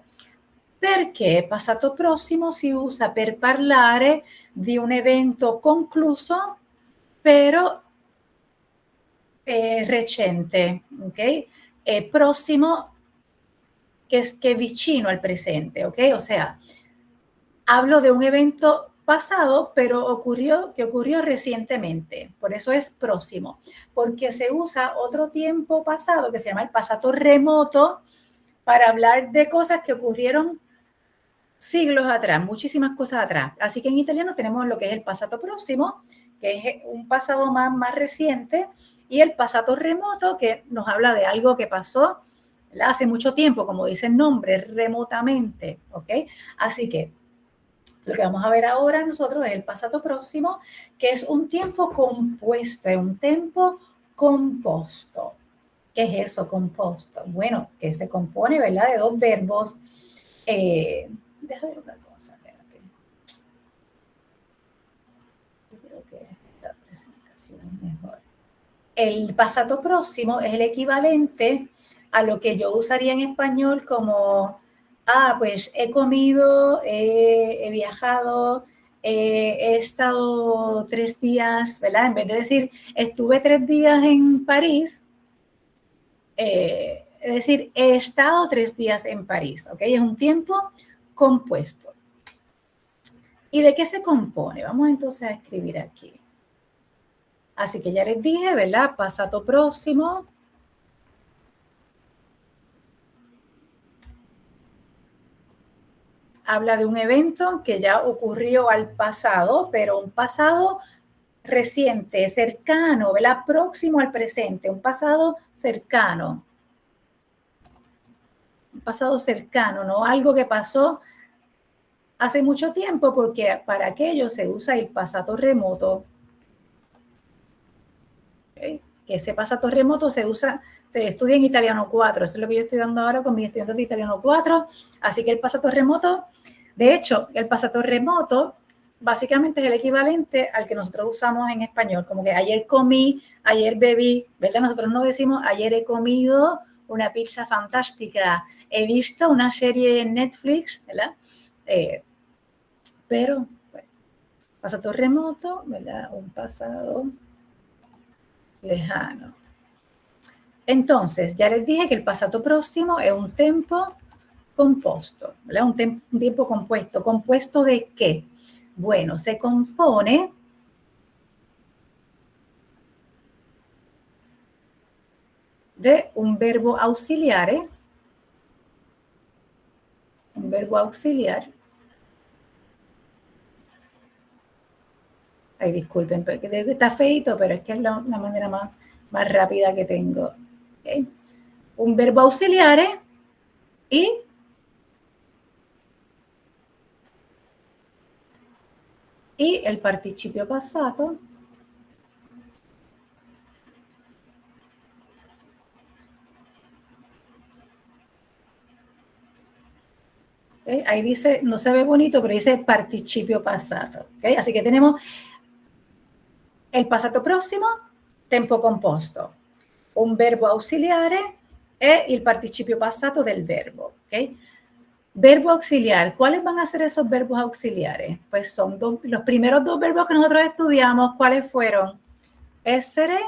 Perché passato prossimo si usa per parlare di un evento concluso, però recente, ok? E prossimo que es vicino al presente, ok? O sea, hablo de un evento pasado, pero que ocurrió recientemente. Por eso es próximo, porque se usa otro tiempo pasado que se llama el pasado remoto para hablar de cosas que ocurrieron siglos atrás, muchísimas cosas atrás. Así que en italiano tenemos lo que es el pasado próximo, que es un pasado más reciente, y el pasado remoto, que nos habla de algo que pasó, ¿verdad?, hace mucho tiempo, como dice el nombre, remotamente, ¿ok? Así que lo que vamos a ver ahora nosotros es el pasado próximo, que es un tiempo compuesto, es un tiempo composto. ¿Qué es eso, composto? Bueno, que se compone, ¿verdad?, de dos verbos. Déjame ver una cosa, espérate. Yo creo que esta presentación es mejor. El pasado próximo es el equivalente a lo que yo usaría en español como, pues he comido, he viajado, he estado 3 días, ¿verdad? En vez de decir, estuve 3 días en París, es decir, he estado 3 días en París, ¿ok? Es un tiempo compuesto. ¿Y de qué se compone? Vamos entonces a escribir aquí. Así que ya les dije, ¿verdad? Pasado próximo. Habla de un evento que ya ocurrió al pasado, pero un pasado reciente, cercano, ¿verdad? Próximo al presente, un pasado cercano. Un pasado cercano, ¿no? Algo que pasó hace mucho tiempo, porque para aquello se usa el pasado remoto. ¿Okay? Que ese pasado remoto se estudia en italiano 4, eso es lo que yo estoy dando ahora con mis estudiantes de italiano 4, así que el pasado remoto, de hecho, el pasado remoto básicamente es el equivalente al que nosotros usamos en español, como que ayer comí, ayer bebí, ¿verdad? Nosotros no decimos ayer he comido una pizza fantástica, he visto una serie en Netflix, ¿verdad? Pero, bueno, pasado remoto, ¿verdad? Un pasado lejano. Entonces, ya les dije que el pasado próximo es un tiempo compuesto, ¿verdad? Un tiempo compuesto. ¿Compuesto de qué? Bueno, se compone de un verbo auxiliar. Un verbo auxiliar. Ay, disculpen, porque está feito, pero es que es la manera más rápida que tengo. ¿Okay? Un verbo auxiliar y el participio passato ahí dice, no se ve bonito, pero dice participio passato. ¿Okay? Así que tenemos el passato prossimo, tempo composto, un verbo auxiliare e il participio passato del verbo. ¿Okay? Verbo auxiliar. ¿Cuáles van a ser esos verbos auxiliares? Pues son los primeros 2 verbos que nosotros estudiamos. ¿Cuáles fueron? Essere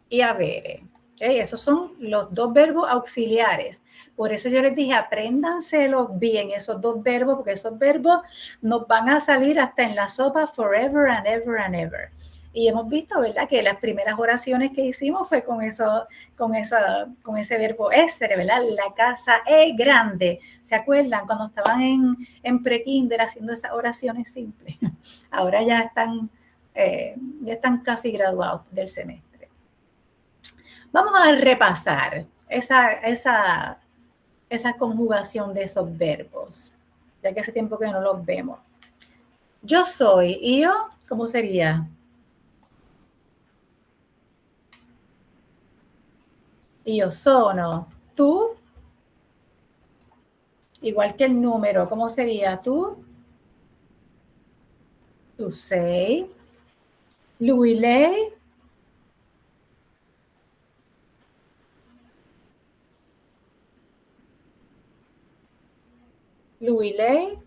y avere. ¿Okay? Esos son los 2 verbos auxiliares. Por eso yo les dije, apréndanselo bien esos 2 verbos, porque esos verbos nos van a salir hasta en la sopa forever and ever and ever. Y hemos visto, ¿verdad?, que las primeras oraciones que hicimos fue con ese verbo essere, ¿verdad? La casa es grande. ¿Se acuerdan cuando estaban en pre-kinder haciendo esas oraciones simples? Ahora ya están casi graduados del semestre. Vamos a repasar esa conjugación de esos verbos, ya que hace tiempo que no los vemos. Yo soy, io, ¿cómo sería? Io sono, tú, igual que el número, ¿cómo sería? Tú, tu sei, lui, lei, lui, lei,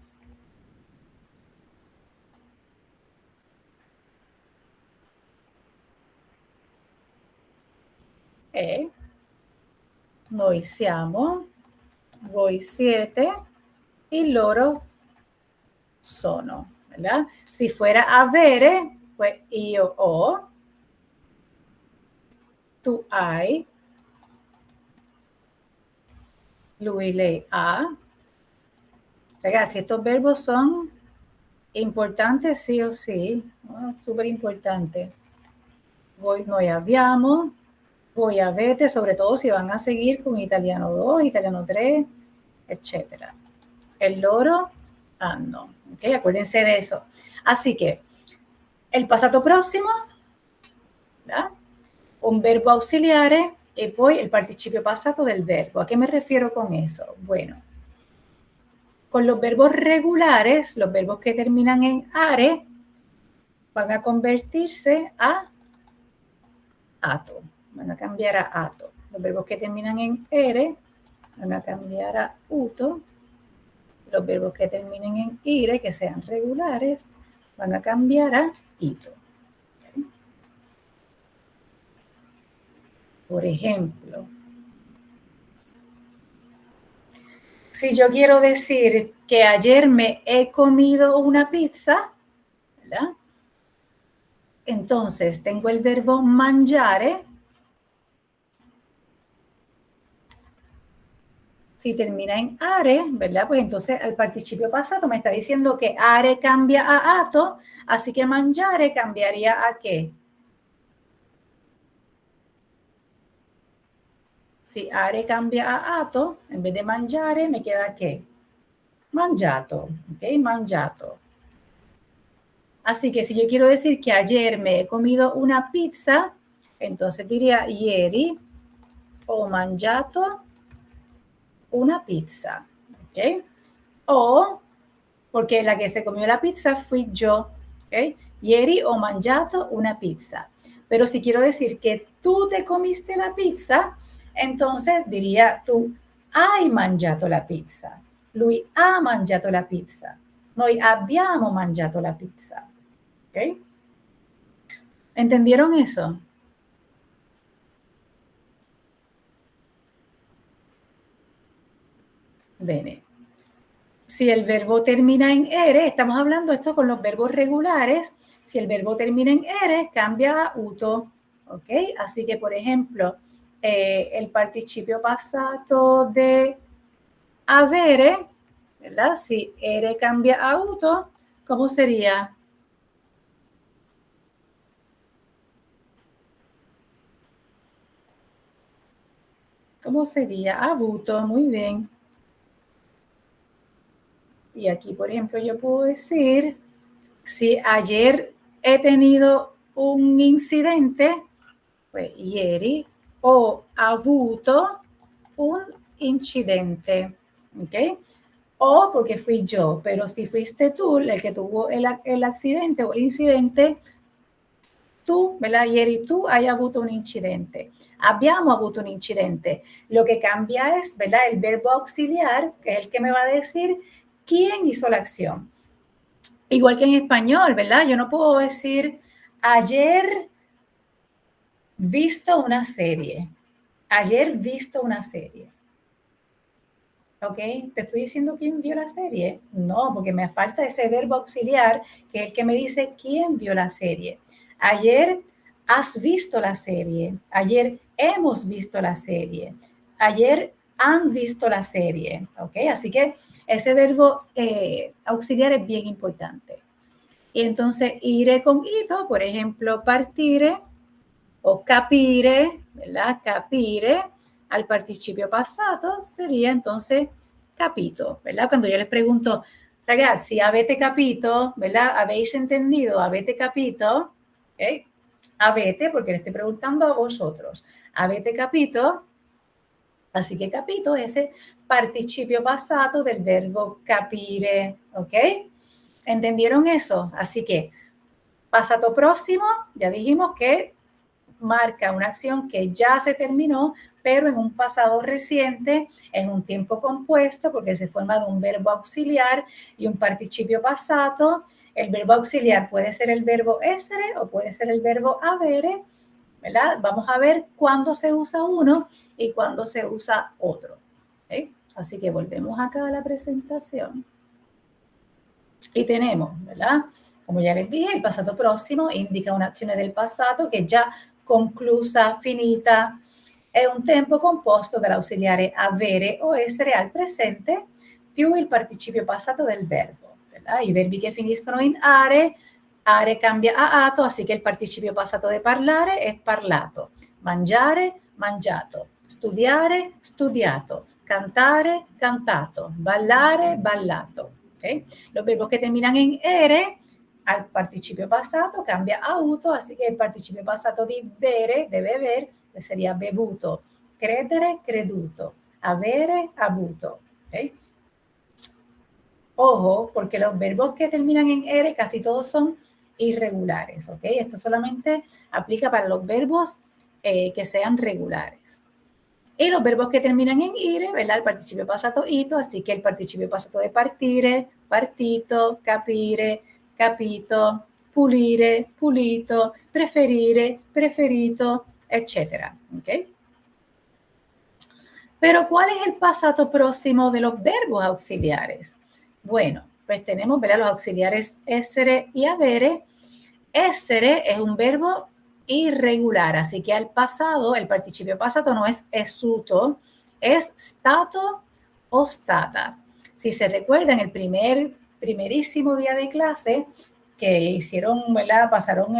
e, noi siamo, voi siete y loro sono, ¿verdad? Si fuera avere, pues io ho, tu hai, lui, lei ha. Ragazzi, estos verbos son importantes sí o sí, ¿no? Súper importante. Noi abbiamo, voi avete, sobre todo si van a seguir con italiano 2, italiano 3, etc. El loro hanno. ¿Okay? Acuérdense de eso. Así que el passato prossimo, ¿verdad? Un verbo auxiliare y poi el participio passato del verbo. ¿A qué me refiero con eso? Bueno, con los verbos regulares, los verbos que terminan en are, van a convertirse a ato. Van a cambiar a ato. Los verbos que terminan en ere van a cambiar a uto. Los verbos que terminen en ire, que sean regulares, van a cambiar a ito. ¿Okay? Por ejemplo, si yo quiero decir que ayer me he comido una pizza, ¿verdad? Entonces tengo el verbo mangiare. Si termina en are, ¿verdad? Pues entonces al participio pasado me está diciendo que are cambia a ato, así que mangiare cambiaría a qué. Si are cambia a ato, en vez de mangiare me queda qué. Mangiato, ¿ok? Mangiato. Así que si yo quiero decir que ayer me he comido una pizza, entonces diría ieri ho mangiato una pizza, ¿ok? O, porque la que se comió la pizza fui yo, ¿ok? Ieri ho mangiato una pizza. Pero si quiero decir que tú te comiste la pizza, entonces diría tu hai mangiato la pizza. Lui ha mangiato la pizza. Noi abbiamo mangiato la pizza. ¿Ok? ¿Entendieron eso? Bene. Si el verbo termina en ere, estamos hablando esto con los verbos regulares. Si el verbo termina en ere, cambia a uto. ¿Ok? Así que, por ejemplo, el participio passato de avere, ¿verdad? Si ere cambia a uto, ¿cómo sería? ¿Cómo sería? Avuto, muy bien. Y aquí, por ejemplo, yo puedo decir, si ayer he tenido un incidente, pues ieri ho avuto un incidente, ¿ok? O porque fui yo, pero si fuiste tú el que tuvo el accidente o el incidente, tu, ¿verdad? Ieri tu hai avuto un incidente. Abbiamo avuto un incidente. Lo que cambia es, ¿verdad? El verbo auxiliar, que es el que me va a decir quién hizo la acción. Igual que en español, ¿verdad? Yo no puedo decir ayer visto una serie. Ayer visto una serie. ¿Ok? ¿Te estoy diciendo quién vio la serie? No, porque me falta ese verbo auxiliar, que es el que me dice quién vio la serie. Ayer has visto la serie. Ayer hemos visto la serie. Ayer han visto la serie. ¿Ok? Así que ese verbo auxiliar es bien importante. Y entonces iré con ito, por ejemplo, partire o capire, ¿verdad? Capire al participio passato sería entonces capito, ¿verdad? Cuando yo les pregunto, ragazzi, avete capito, ¿verdad? ¿Habéis entendido? ¿Avete capito? ¿Okay? Avete, porque le estoy preguntando a vosotros. ¿Avete capito? Así que capito es el participio passato del verbo capire, ¿ok? ¿Entendieron eso? Así que passato próximo, ya dijimos que marca una acción que ya se terminó, pero en un pasado reciente, es un tiempo compuesto porque se forma de un verbo auxiliar y un participio passato. El verbo auxiliar puede ser el verbo essere o puede ser el verbo avere, ¿verdad? Vamos a ver cuándo se usa uno y cuándo se usa otro. ¿Okay? Así que volvemos acá a la presentación. Y tenemos, ¿verdad? Come già les dije, il passato prossimo indica un'azione del passato che è già conclusa, finita. È un tempo composto dall'ausiliare avere o essere al presente più il participio passato del verbo. ¿Verdad? I verbi che finiscono in are cambia a ato, así que el participio passato de parlare è parlato. Mangiare, mangiato. Studiare, studiato. Cantare, cantato. Ballare, ballato. ¿Okay? Los verbos que terminan en ere al participio passato cambia a avuto, así que el participio passato di bere, de beber, pues sería bevuto. Credere, creduto. Avere, avuto. ¿Okay? Ojo, porque los verbos que terminan en ere casi todos son irregulares, ¿ok? Esto solamente aplica para los verbos que sean regulares. Y los verbos que terminan en ire, ¿verdad? El participio passato ito, así que el participio passato de partire, partito, capire, capito, pulire, pulito, preferire, preferito, etc. ¿Ok? Pero ¿cuál es el passato próximo de los verbos auxiliares? Bueno, pues tenemos, ¿verdad? Los auxiliares essere y avere. Essere es un verbo irregular, así que al pasado, el participio passato no es essuto, es stato o stata. Si se recuerdan, el primerísimo día de clase que hicieron, ¿verdad? Pasaron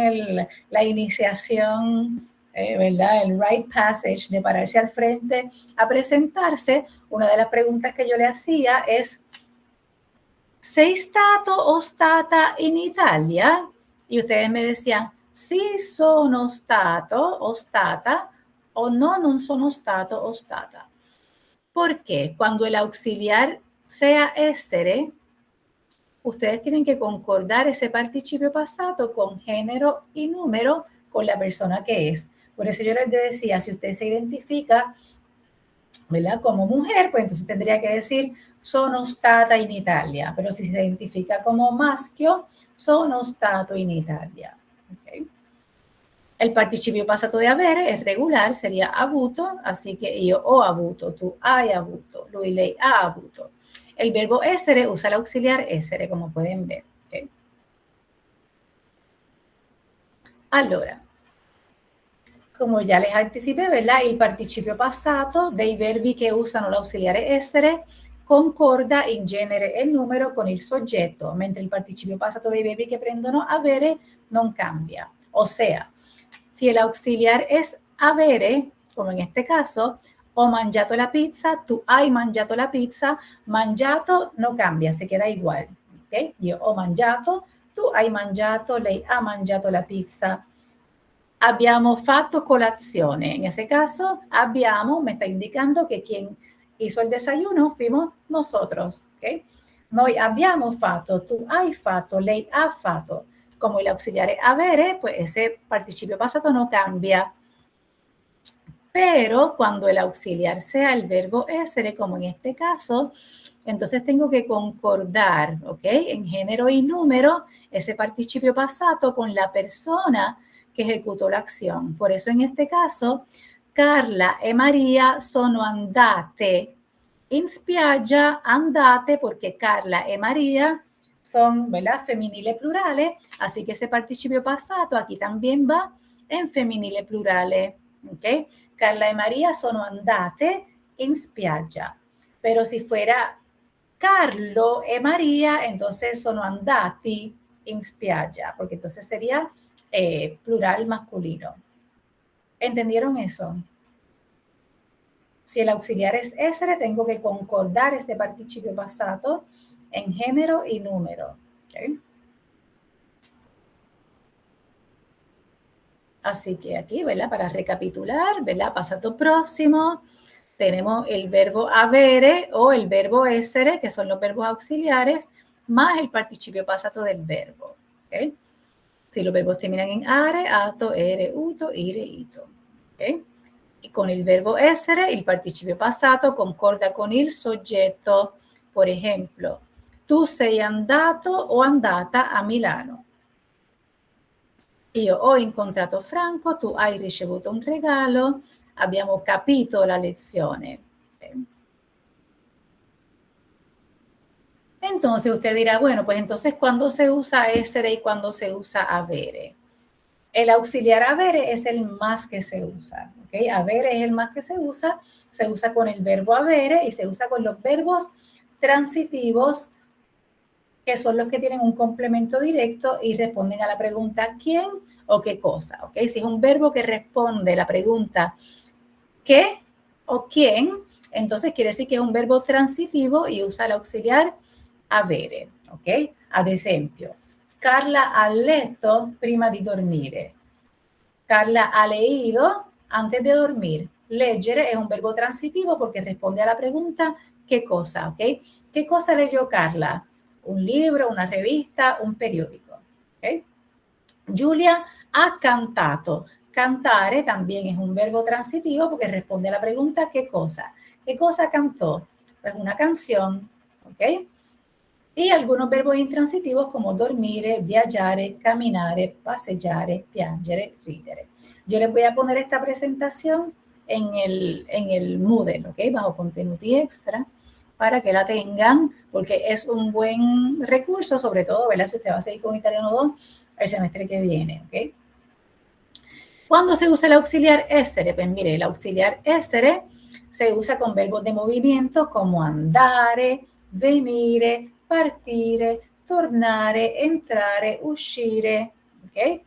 la iniciación, ¿verdad? El rite passage de pararse al frente a presentarse. Una de las preguntas que yo le hacía es, ¿sei stato o stata in Italia? Y ustedes me decían, sì sono stato o stata, o no, non sono stato o stata. ¿Por qué? Cuando el auxiliar sea essere, ustedes tienen que concordar ese participio passato con género y número con la persona que es. Por eso yo les decía, si usted se identifica, ¿verdad? Como mujer, pues entonces tendría que decir sono stata in Italia. Pero si se identifica como maschio, sono stato in Italia. Okay. El participio passato de avere es regular, sería avuto, así que io ho avuto, tu hai avuto, lui, lei ha avuto. El verbo essere usa el auxiliar essere, como pueden ver. Okay. Allora, come già les anticipé, ¿verdad? Il participio passato dei verbi che usano l'ausiliare essere concorda in genere e numero con il soggetto, mentre il participio passato dei verbi che prendono avere non cambia. O sea, si el auxiliar es avere, como en este caso, ho mangiato la pizza, tu hai mangiato la pizza, mangiato no cambia, se queda igual. ¿Okay? Io ho mangiato, tu hai mangiato, lei ha mangiato la pizza. Abbiamo fatto colazione. En ese caso, abbiamo me está indicando que quien hizo el desayuno fuimos nosotros. ¿Okay? Noi abbiamo fatto, tu hai fatto, lei ha fatto. Como el auxiliar avere, pues ese participio passato no cambia. Pero cuando el auxiliar sea el verbo essere, como en este caso, entonces tengo que concordar, ¿ok? En género y número, ese participio passato con la persona que ejecutó la acción. Por eso en este caso, Carla e Maria sono andate in spiaggia, andate, porque Carla e Maria son, ¿verdad? Femminile plurale, así que ese participio passato aquí también va en femminile plurale, ¿ok? Carla e Maria sono andate in spiaggia. Pero si fuera Carlo e Maria, entonces sono andati in spiaggia, porque entonces sería plural masculino. ¿Entendieron eso? Si el auxiliar es essere, tengo que concordar este participio passato en género y número. ¿Okay? Así que aquí, ¿verdad? Para recapitular, ¿verdad? Passato próximo, tenemos el verbo avere o el verbo essere, que son los verbos auxiliares, más el participio passato del verbo. ¿Okay? Si los verbos terminan en are, ato, ere, uto, ire, ito. ¿Okay? Y con il verbo essere, il participio passato concorda con il soggetto. Por ejemplo, tu sei andato o andata a Milano. Io ho incontrato Franco, tu hai ricevuto un regalo, abbiamo capito la lezione. Okay. Entonces usted dirá, bueno, pues entonces, ¿cuándo se usa essere y cuándo se usa avere? El auxiliar avere es el más que se usa. ¿Okay? Avere es el más que se usa con el verbo avere y se usa con los verbos transitivos, que son los que tienen un complemento directo y responden a la pregunta ¿quién o qué cosa? ¿Okay? Si es un verbo que responde la pregunta ¿qué o quién? Entonces quiere decir que es un verbo transitivo y usa el auxiliar avere. ¿Okay? Ad esempio, Carla ha letto prima di dormire. Carla ha leído antes de dormir. Leggere es un verbo transitivo porque responde a la pregunta ¿qué cosa? ¿Okay? ¿Qué cosa leyó Carla? Un libro, una revista, un periódico. ¿Okay? Giulia ha cantato. Cantare también es un verbo transitivo porque responde a la pregunta ¿qué cosa? ¿Qué cosa cantó? Pues una canción. ¿Ok? Y algunos verbos intransitivos como dormire, viaggiare, camminare, passeggiare, piangere, ridere. Yo les voy a poner esta presentación en el Moodle, ¿ok? Bajo Contenuti Extra, para que la tengan, porque es un buen recurso, sobre todo, ¿verdad? Si usted va a seguir con Italiano 2 el semestre que viene, ¿ok? ¿Cuándo se usa el auxiliar essere? Pues mire, el auxiliar essere se usa con verbos de movimiento como andare, venire, partire, tornare, entrare, uscire, ¿ok?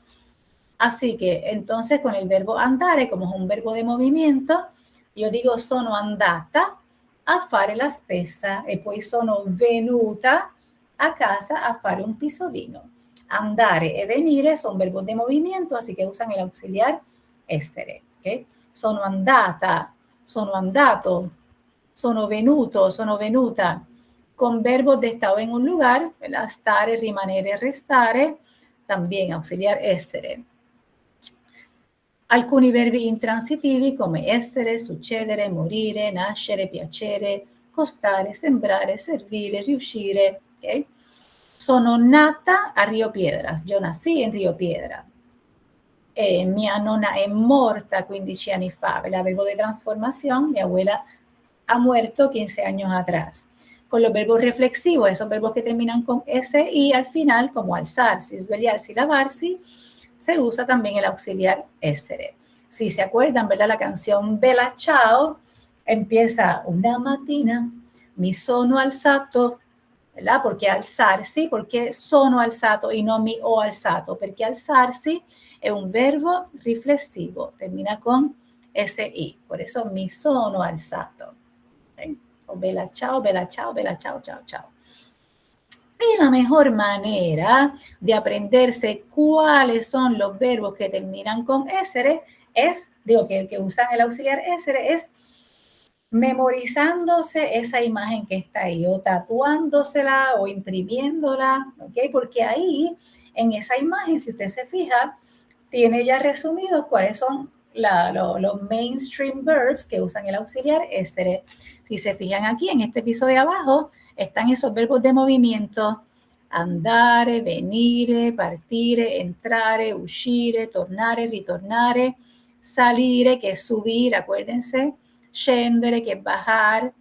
Así que entonces con el verbo andare, como es un verbo de movimiento, io dico sono andata a fare la spesa e poi sono venuta a casa a fare un pisolino. Andare e venire son verbos de movimiento, así que usan el auxiliar essere. ¿Okay? Sono andata, sono andato, sono venuto, sono venuta, con verbos de estado en un lugar, ¿verdad? Stare, rimanere, restare, también auxiliar essere. Alcuni verbi intransitivi come essere, succedere, morire, nascere, piacere, costare, sembrare, servire, riuscire. ¿Okay? Sono nata a Rio Piedras. Yo nací en Rio Piedra. Mia nonna è morta 15 anni fa. ¿Verdad? Verbo de transformación. Mi abuela ha muerto 15 años atrás. Con los verbos reflexivos, esos verbos que terminan con SI al final, como alzarsi, svegliarsi, lavarsi, se usa también el auxiliar essere. Si se acuerdan, ¿verdad? La canción Bella Ciao empieza una mattina, mi sono alzato, ¿verdad? Porque alzarsi, porque sono alzato y no mi ho alzato, porque alzarsi es un verbo riflessivo, termina con SI, por eso mi sono alzato. ¿Okay? O bella ciao, bella ciao, bella ciao, ciao, ciao. Y la mejor manera de aprenderse cuáles son los verbos que terminan con essere es, digo, que usan el auxiliar essere, es memorizándose esa imagen que está ahí, o tatuándosela o imprimiéndola, ¿ok? Porque ahí, en esa imagen, si usted se fija, tiene ya resumidos cuáles son los mainstream verbs que usan el auxiliar essere. Si se fijan aquí, en este piso de abajo, están esos verbos de movimiento: andare, venire, partire, entrare, uscire, tornare, ritornare, salire, que es subir, acuérdense, scendere, que es bajar,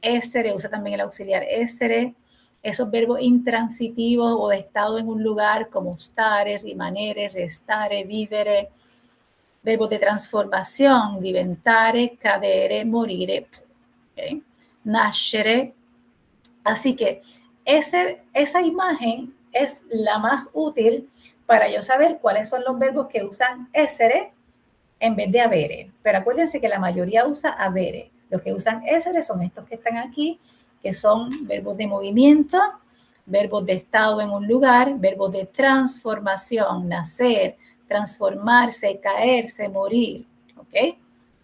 essere, usa también el auxiliar essere, esos verbos intransitivos o de estado en un lugar como stare, rimanere, restare, vivere, verbos de transformación, diventare, cadere, morire, ¿okay? Nascere. Así que esa imagen es la más útil para yo saber cuáles son los verbos que usan essere en vez de avere. Pero acuérdense que la mayoría usa avere. Los que usan essere son estos que están aquí, que son verbos de movimiento, verbos de estado en un lugar, verbos de transformación, nacer, transformarse, caerse, morir, ¿ok?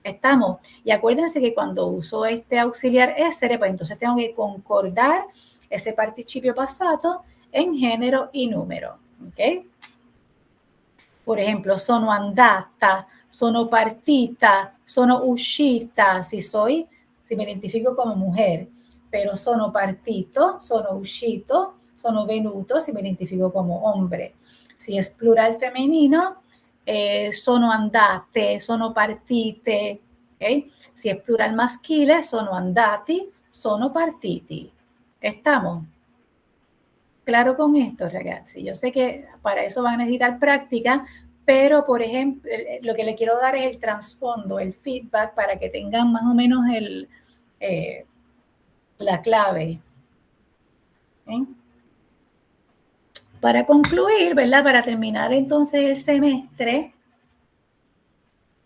Estamos. Y acuérdense que cuando uso este auxiliar essere, pues entonces tengo que concordar ese participio passato en género y número, ¿ok? Por ejemplo, sono andata, sono partita, sono uscita, si me identifico como mujer, pero sono partito, sono uscito, sono venuto, si me identifico como hombre. Si es plural femenino, sono andate, sono partite, ¿okay? Si es plural maschile, sono andati, sono partiti. ¿Estamos? Claro con esto, ragazzi. Yo sé que para eso van a necesitar práctica, pero, por ejemplo, lo que le quiero dar es el trasfondo, el feedback, para que tengan más o menos la clave. ¿Eh? Para concluir, ¿verdad? Para terminar entonces el semestre,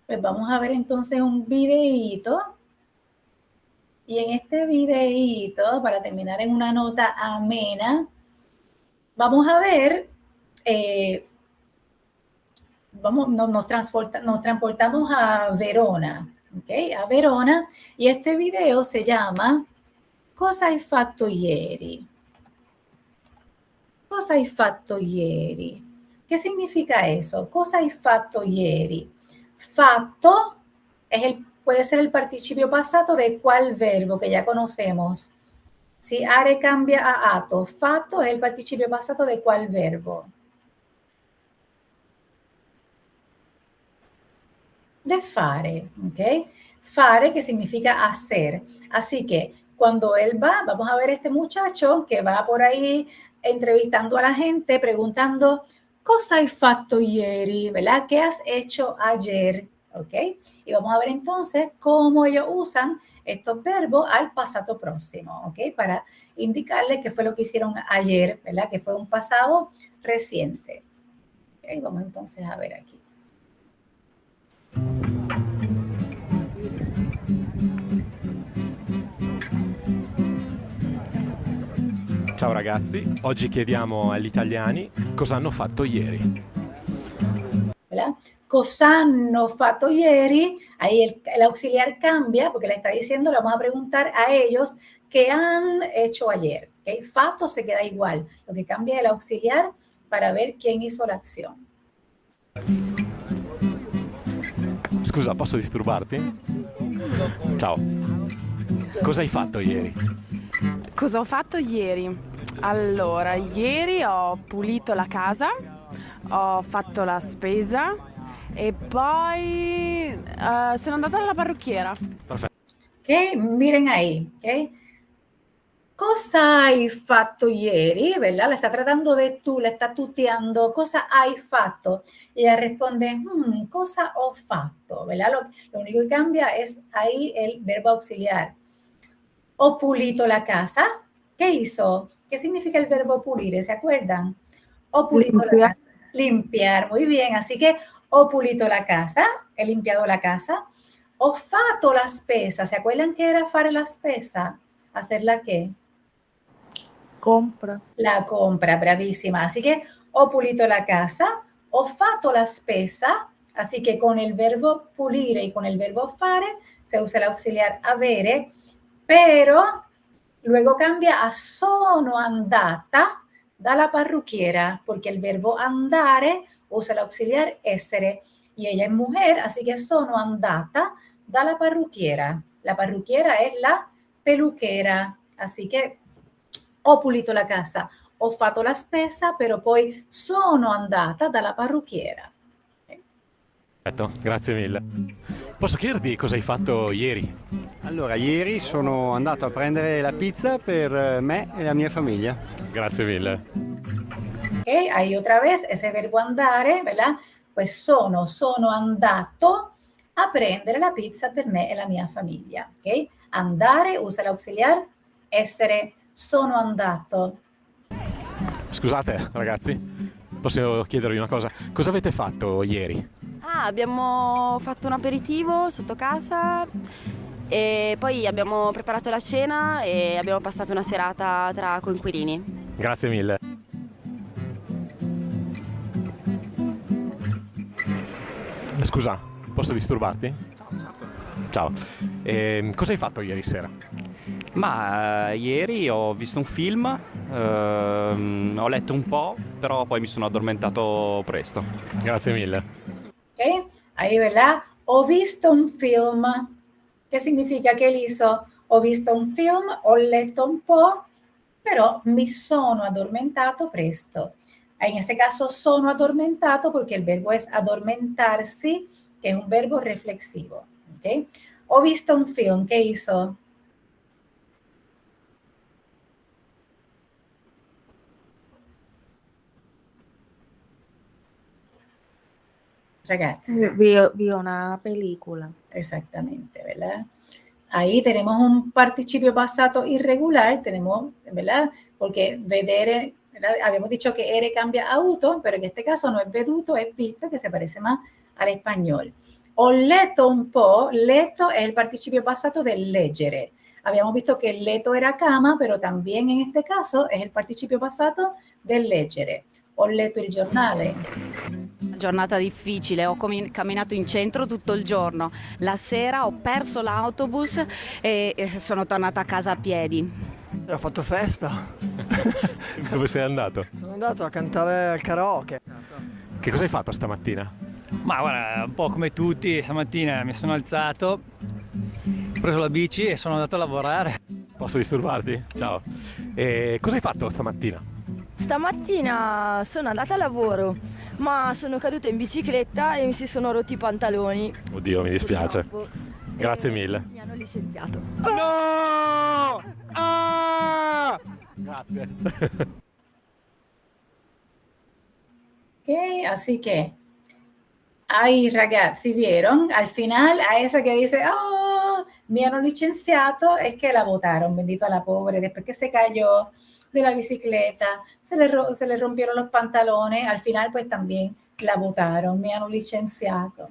pues vamos a ver entonces un videíto. Y en este videíto, para terminar en una nota amena, vamos a ver, nos transportamos a Verona, ¿ok? A Verona, y este video se llama Cosa hai fatto ieri? Cosa hai fatto ieri? ¿Qué significa eso? Cosa hai fatto ieri? Fatto puede ser el participio passato de cuál verbo que ya conocemos. Si are cambia a atto, fatto es el participio passato de cuál verbo. De fare, ¿ok? Fare, que significa hacer. Así que cuando él va, vamos a ver este muchacho que va por ahí entrevistando a la gente, preguntando, cosa hai fatto ieri? ¿Verdad? ¿Qué has hecho ayer? ¿Ok? Y vamos a ver entonces cómo ellos usan estos verbos al pasado próximo, ¿ok? Para indicarles qué fue lo que hicieron ayer, ¿verdad? Que fue un pasado reciente. ¿Ok? Vamos entonces a ver aquí. Ciao ragazzi, oggi chiediamo agli italiani cosa hanno fatto ieri. ¿Verdad? Cosa hanno fatto ieri, ahí el auxiliar cambia porque le está diciendo, le vamos a preguntar a ellos qué han hecho ayer. ¿Okay? Fatto se queda igual, lo que cambia es el auxiliar para ver quién hizo la acción. Scusa, posso disturbarti? Ciao. Cosa hai fatto ieri? Cosa ho fatto ieri? Allora, ieri ho pulito la casa, ho fatto la spesa e poi sono andata alla parrucchiera. Perfetto. Ok, miren ahí. Okay. Cosa hai fatto ieri? ¿Verdad? La está tratando de tú, le está tuteando. Cosa hai fatto? Y ella responde, cosa ho fatto. ¿Verdad? Lo único que cambia es ahí el verbo auxiliar. Ho pulito la casa. ¿Qué hizo? ¿Qué significa el verbo pulire? ¿Se acuerdan? Ho pulito la casa. Limpiar, muy bien. Así que ho pulito la casa, he limpiado la casa. Ho fatto la spesa. ¿Se acuerdan qué era fare la spesa? ¿Hacerla qué? Compra. La compra, bravísima. Así que ho pulito la casa, ho fatto la spesa. Así que con el verbo pulire y con el verbo fare se usa el auxiliar avere, pero luego cambia a sono andata dalla parrucchiera, porque el verbo andare usa el auxiliar essere y ella es mujer, así que sono andata dalla parrucchiera. La parrucchiera es la peluquera, así que ho pulito la casa, ho fatto la spesa, però poi sono andata dalla parrucchiera. Perfetto, grazie mille. Posso chiederti cosa hai fatto ieri? Allora, ieri sono andato a prendere la pizza per me e la mia famiglia. Grazie mille. Ok, ahí otra vez ese verbo andare, ¿verdad? Pues sono andato a prendere la pizza per me e la mia famiglia. Ok, andare usa l'auxiliar essere, sono andato. Scusate ragazzi, posso chiedervi una cosa? Cosa avete fatto ieri? Abbiamo fatto un aperitivo sotto casa E poi abbiamo preparato la cena e abbiamo passato una serata tra coinquilini. Grazie mille. Scusa, posso disturbarti? Ciao. Cosa hai fatto ieri sera? Ma ieri ho visto un film, ho letto un po', però poi mi sono addormentato presto. Grazie mille. ¿Ok? Ahí, ¿verdad? Ho visto un film. ¿Qué significa que él hizo? Ho visto un film, ho letto un po', però mi sono addormentato presto. En este caso, sono addormentato porque el verbo es adormentarse, que es un verbo reflexivo. ¿Ok? Ho visto un film. ¿Qué hizo? Ragazzi. Vi una pellicola. Exactamente, ¿verdad? Ahí tenemos un participio pasado irregular, tenemos, ¿verdad? Porque vedere, ¿verdad? Habíamos dicho que ere cambia a uto, pero en este caso no es veduto, es visto, que se parece más al español. Ho letto un po', letto es el participio pasado del leggere. Habíamos visto que el letto era cama, pero también en este caso es el participio pasado del leggere. Ho letto il giornale. Una giornata difficile, ho camminato in centro tutto il giorno. La sera ho perso l'autobus e sono tornata a casa a piedi. Ho fatto festa. Dove sei andato? Sono andato a cantare al karaoke. Che cosa hai fatto stamattina? Ma guarda, un po' come tutti, stamattina mi sono alzato, ho preso la bici e sono andato a lavorare. Posso disturbarti? Ciao. Cosa hai fatto stamattina? Stamattina sono andata a lavoro, ma sono caduta in bicicletta e mi si sono rotti i pantaloni. Oddio, mi dispiace. Purtroppo. Grazie mille. Mi hanno licenziato. No! Ah! Grazie. Ok, así que ai ragazzi, vieron? Al final, a esa que dice, oh, mi hanno licenciato, es que la botaron, bendito a la pobre, después que se cayó de la bicicleta, se le rompieron los pantalones, al final pues también la botaron, mi hanno licenciato.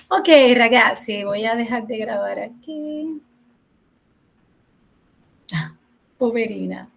Ok, ragazzi, voy a dejar de grabar aquí. Poverina.